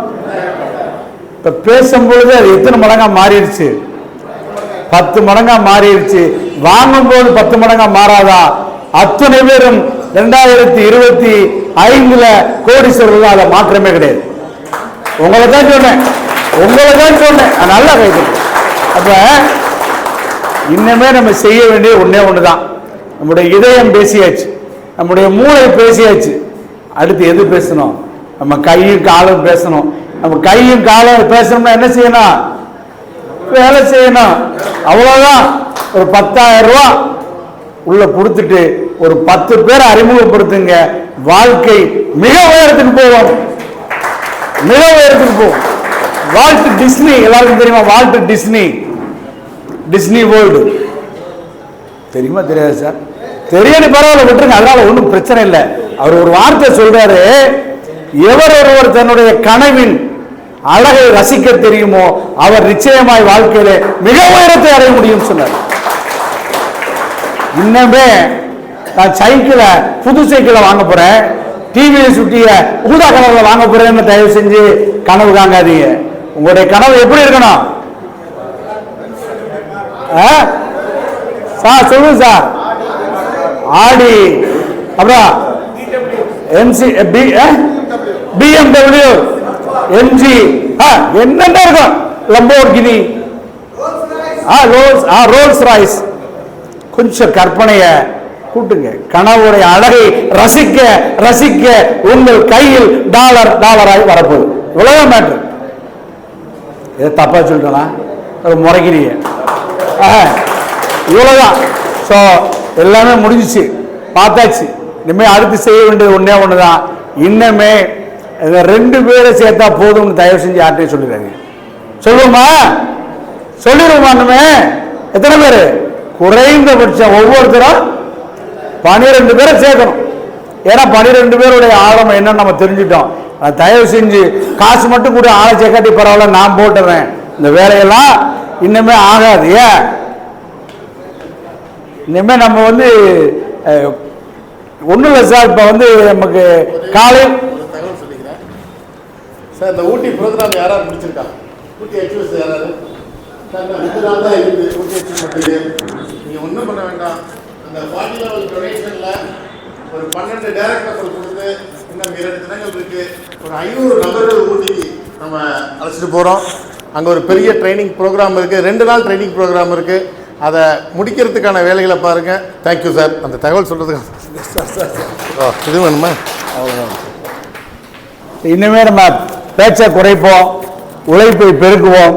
இப்போ பேசும்பொழுது அது எத்தனை மடங்காக மாறிடுச்சு? 10 மடங்காக மாறிடுச்சு. வாங்கும்போது 10 மடங்காக மாறாதா? அத்தனை பேரும் 2025 கோடீஸ்வரர்கள் அதில் மாற்றமே கிடையாது. உங்களை தான் சொன்னேன். நல்லா கைது. அப்ப இன்னமே நம்ம செய்ய வேண்டிய ஒண்ணே ஒண்ணுதான். நம்முடைய இதயம் பேசியாச்சு, நம்முடைய மூளை பேசியாச்சு. அடுத்து எது பேசணும்? நம்ம கையும் காலும் பேசணும். நம்ம கையும் காலும் பேசணும்னா என்ன செய்யணும்? வேலை செய்யணும். அவ்வளவுதான். ஒரு 10,000 ரூபாய் உள்ள கொடுத்துட்டு ஒரு 10 பேரை அறிமுகப்படுத்துங்க. வாழ்க்கை மிக உயரத்துக்கு போவோம். வால்ட் டிஸ்னி எல்லாருக்கும் தெரியுமா? வால்ட் டிஸ்னி வேர்ல்டு தெரியுமா? தெரியாது சார். தெரியாது, பரவாயில்ல, விட்டுருங்க. அதனால ஒன்றும் பிரச்சனை இல்லை. அவர் ஒரு வார்த்தை சொல்றாரு, எவர் ஒருவர் தன்னுடைய கனவின் அழகை ரசிக்க தெரியுமோ அவர் நிச்சயமாய் வாழ்க்கையில மிக உயரத்தை அடைய முடியும் சொன்னார். இன்னமே நான் புது சைக்கிளை வாங்க போறேன், டிவியை சுட்டிய ஊதா கலர்ல வாங்க போறேன்னு தயவு செஞ்சு கனவு காங்காதீங்க. உங்களுடைய கனவு எப்படி இருக்கணும்? சார் சொல்லுங்க சார். ஆடி, அப்புறம் BMW, MG, என்னென்ன இருக்கும், லம்போர்கினி, ரோல்ஸ் ராய்ஸ். கொஞ்சம் கற்பனையை கூட்டுங்க. கனவுடைய அழகை ரசிக்க ரசிக்க உங்கள் கையில் டாலராய் வரப்போகுது. இவ்வளவுதான் மேட்ரு. இதை தப்பா சொல்லிட்டா முறைக்கிறீங்க. இவ்வளவுதான். ஸோ எல்லாமே முடிஞ்சிச்சு, பார்த்தாச்சு. இனிமேல் அடுத்து செய்ய வேண்டியது ஒன்றே ஒண்ணுதான். இன்னமே 2 பேரை சேர்த்தா போதும்னு தயவு செஞ்சு யார்ட்டையும் சொல்லிடுறாங்க. சொல்லுவோமா? சொல்லிடுவோமா? இன்னுமே எத்தனை பேர்? குறைந்தபட்சம் ஒவ்வொருத்தரும் 12 பேரை சேர்க்கணும். ஏன்னா 12 பேருடைய ஆழம் என்னன்னு நம்ம தெரிஞ்சுட்டோம். தயவு செஞ்சு காசு மட்டும் கூட ஆளை சேர்க்காட்டி பரவாயில்ல, நான் போட்டுறேன். இந்த வேலையெல்லாம் இன்னுமே ஆகாது. ஏன்? இனிமே நம்ம ஒன்றும் இல்லை சார். இப்போ நமக்கு காலை தகவல் சொல்லிக்கிறேன் சார். இந்த ஊட்டி ப்ரோக்ராம் யாராவது முடிச்சிருக்காங்க? ஊட்டி எக்ஸ்பிரஸ் யாராவது? சார் 2 நாள் தான் இருக்குது ஊட்டி எக்ஸ்பிரஸ் மெட்டீரியல். நீங்கள் ஒன்றும் பண்ண வேண்டாம். அந்த 40 லெவல் டொனேஷனில் ஒரு 12 டைரக்டர்கள் கொடுத்து இன்னும் 2 தினங்கள் இருக்குது. ஒரு 500 நபர்கள் ஊட்டிக்கு நம்ம அழைச்சிட்டு போகிறோம். அங்கே ஒரு பெரிய ட்ரைனிங் ப்ரோக்ராம் இருக்குது. 2 நாள் ட்ரைனிங் ப்ரோக்ராம் இருக்குது. அதை முடிக்கிறதுக்கான வேலைகளை பாருங்கள். Thank you sir. அந்த தகவல் சொல்கிறதுக்கு இது வேணுமா? இன்னுமே நம்ம பேச்சை குறைப்போம், உழைப்பை பெருக்குவோம்,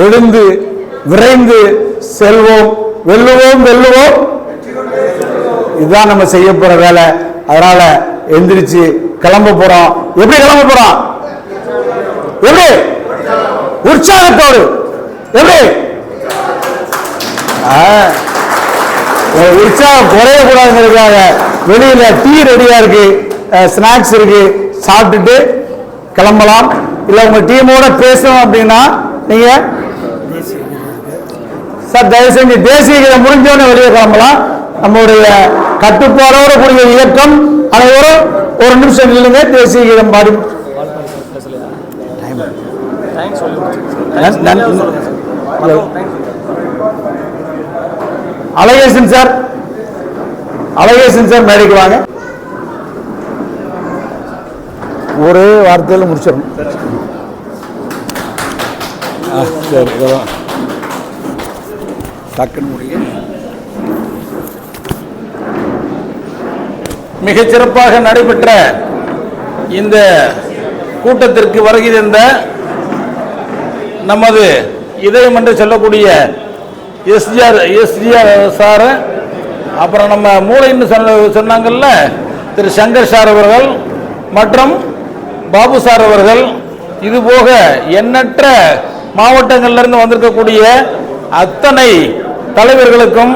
எழுந்து விரைந்து செல்வோம், வெல்லுவோம். இதுதான் நம்ம செய்ய போற வேலை. அதனால எந்திரிச்சு கிளம்ப போறோம். எப்படி கிளம்ப போறோம்? எப்படி? உற்சாகத்தோடு. எப்படி? உற்சாகம் குறையக்கூடாதுங்கிறதுக்காக வெளியில டீ ரெடியா இருக்கு, ஸ்நாக்ஸ் இருக்கு, சாப்பிட்டுட்டு கிளம்பலாம். இல்ல உங்க டீமோட பேசணும் அப்படின்னா நீங்க சார் தயவு செஞ்சு தேசிய கீதம் முடிஞ்சோன்னு வெளியே கிளம்பலாம். நம்முடைய கட்டுப்பாடோடு கூடிய இயக்கம். அனைவரும் ஒரு நிமிஷம் நில்லுங்க. தேசிய கீதம் பாடி அழகேசன் சார் மேடைக்கு வாங்க. ஒரே வார்த்தையில் முடிச்சிடணும். சரி, டக்குன்னு முடிய. மிகச் சிறப்பாக நடைபெற்ற இந்த கூட்டத்திற்கு வருகை தந்த நமது இதயம் என்று சொல்லக்கூடிய எஸ்ஜிஆர் சார், அப்புறம் நம்ம மூளைன்னு சொன்னாங்கல்ல திரு சங்கர் சார் அவர்கள் மற்றும் பாபு சார் அவர்கள், இதுபோக எண்ணற்ற மாவட்டங்கள்லேருந்து வந்திருக்கக்கூடிய அத்தனை தலைவர்களுக்கும்,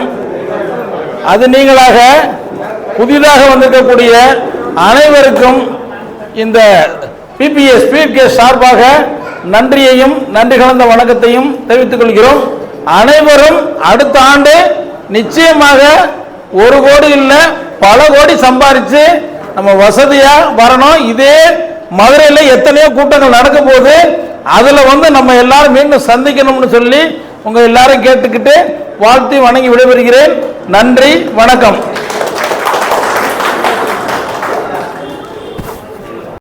அது நீங்களாக புதிதாக வந்திருக்கக்கூடிய அனைவருக்கும் இந்த பிபிஎஸ் ஸ்பீட்கேஸ் சார்பாக நன்றியையும் நன்றி கலந்த வணக்கத்தையும் தெரிவித்துக் கொள்கிறோம். அனைவரும் அடுத்த ஆண்டு நிச்சயமாக 1 கோடி இல்ல பல கோடி சம்பாதிச்சு நம்ம வசதியா வரணும். இதே மதுரையில் எத்தனையோ கூட்டங்கள் நடக்க போகுது, அதுல நம்ம எல்லாரும் மீண்டும் சந்திக்கணும்னு சொல்லி உங்க எல்லாரும் கேட்டுக்கிட்டு வாழ்த்தி வணங்கி விடைபெறுகிறேன். நன்றி, வணக்கம்.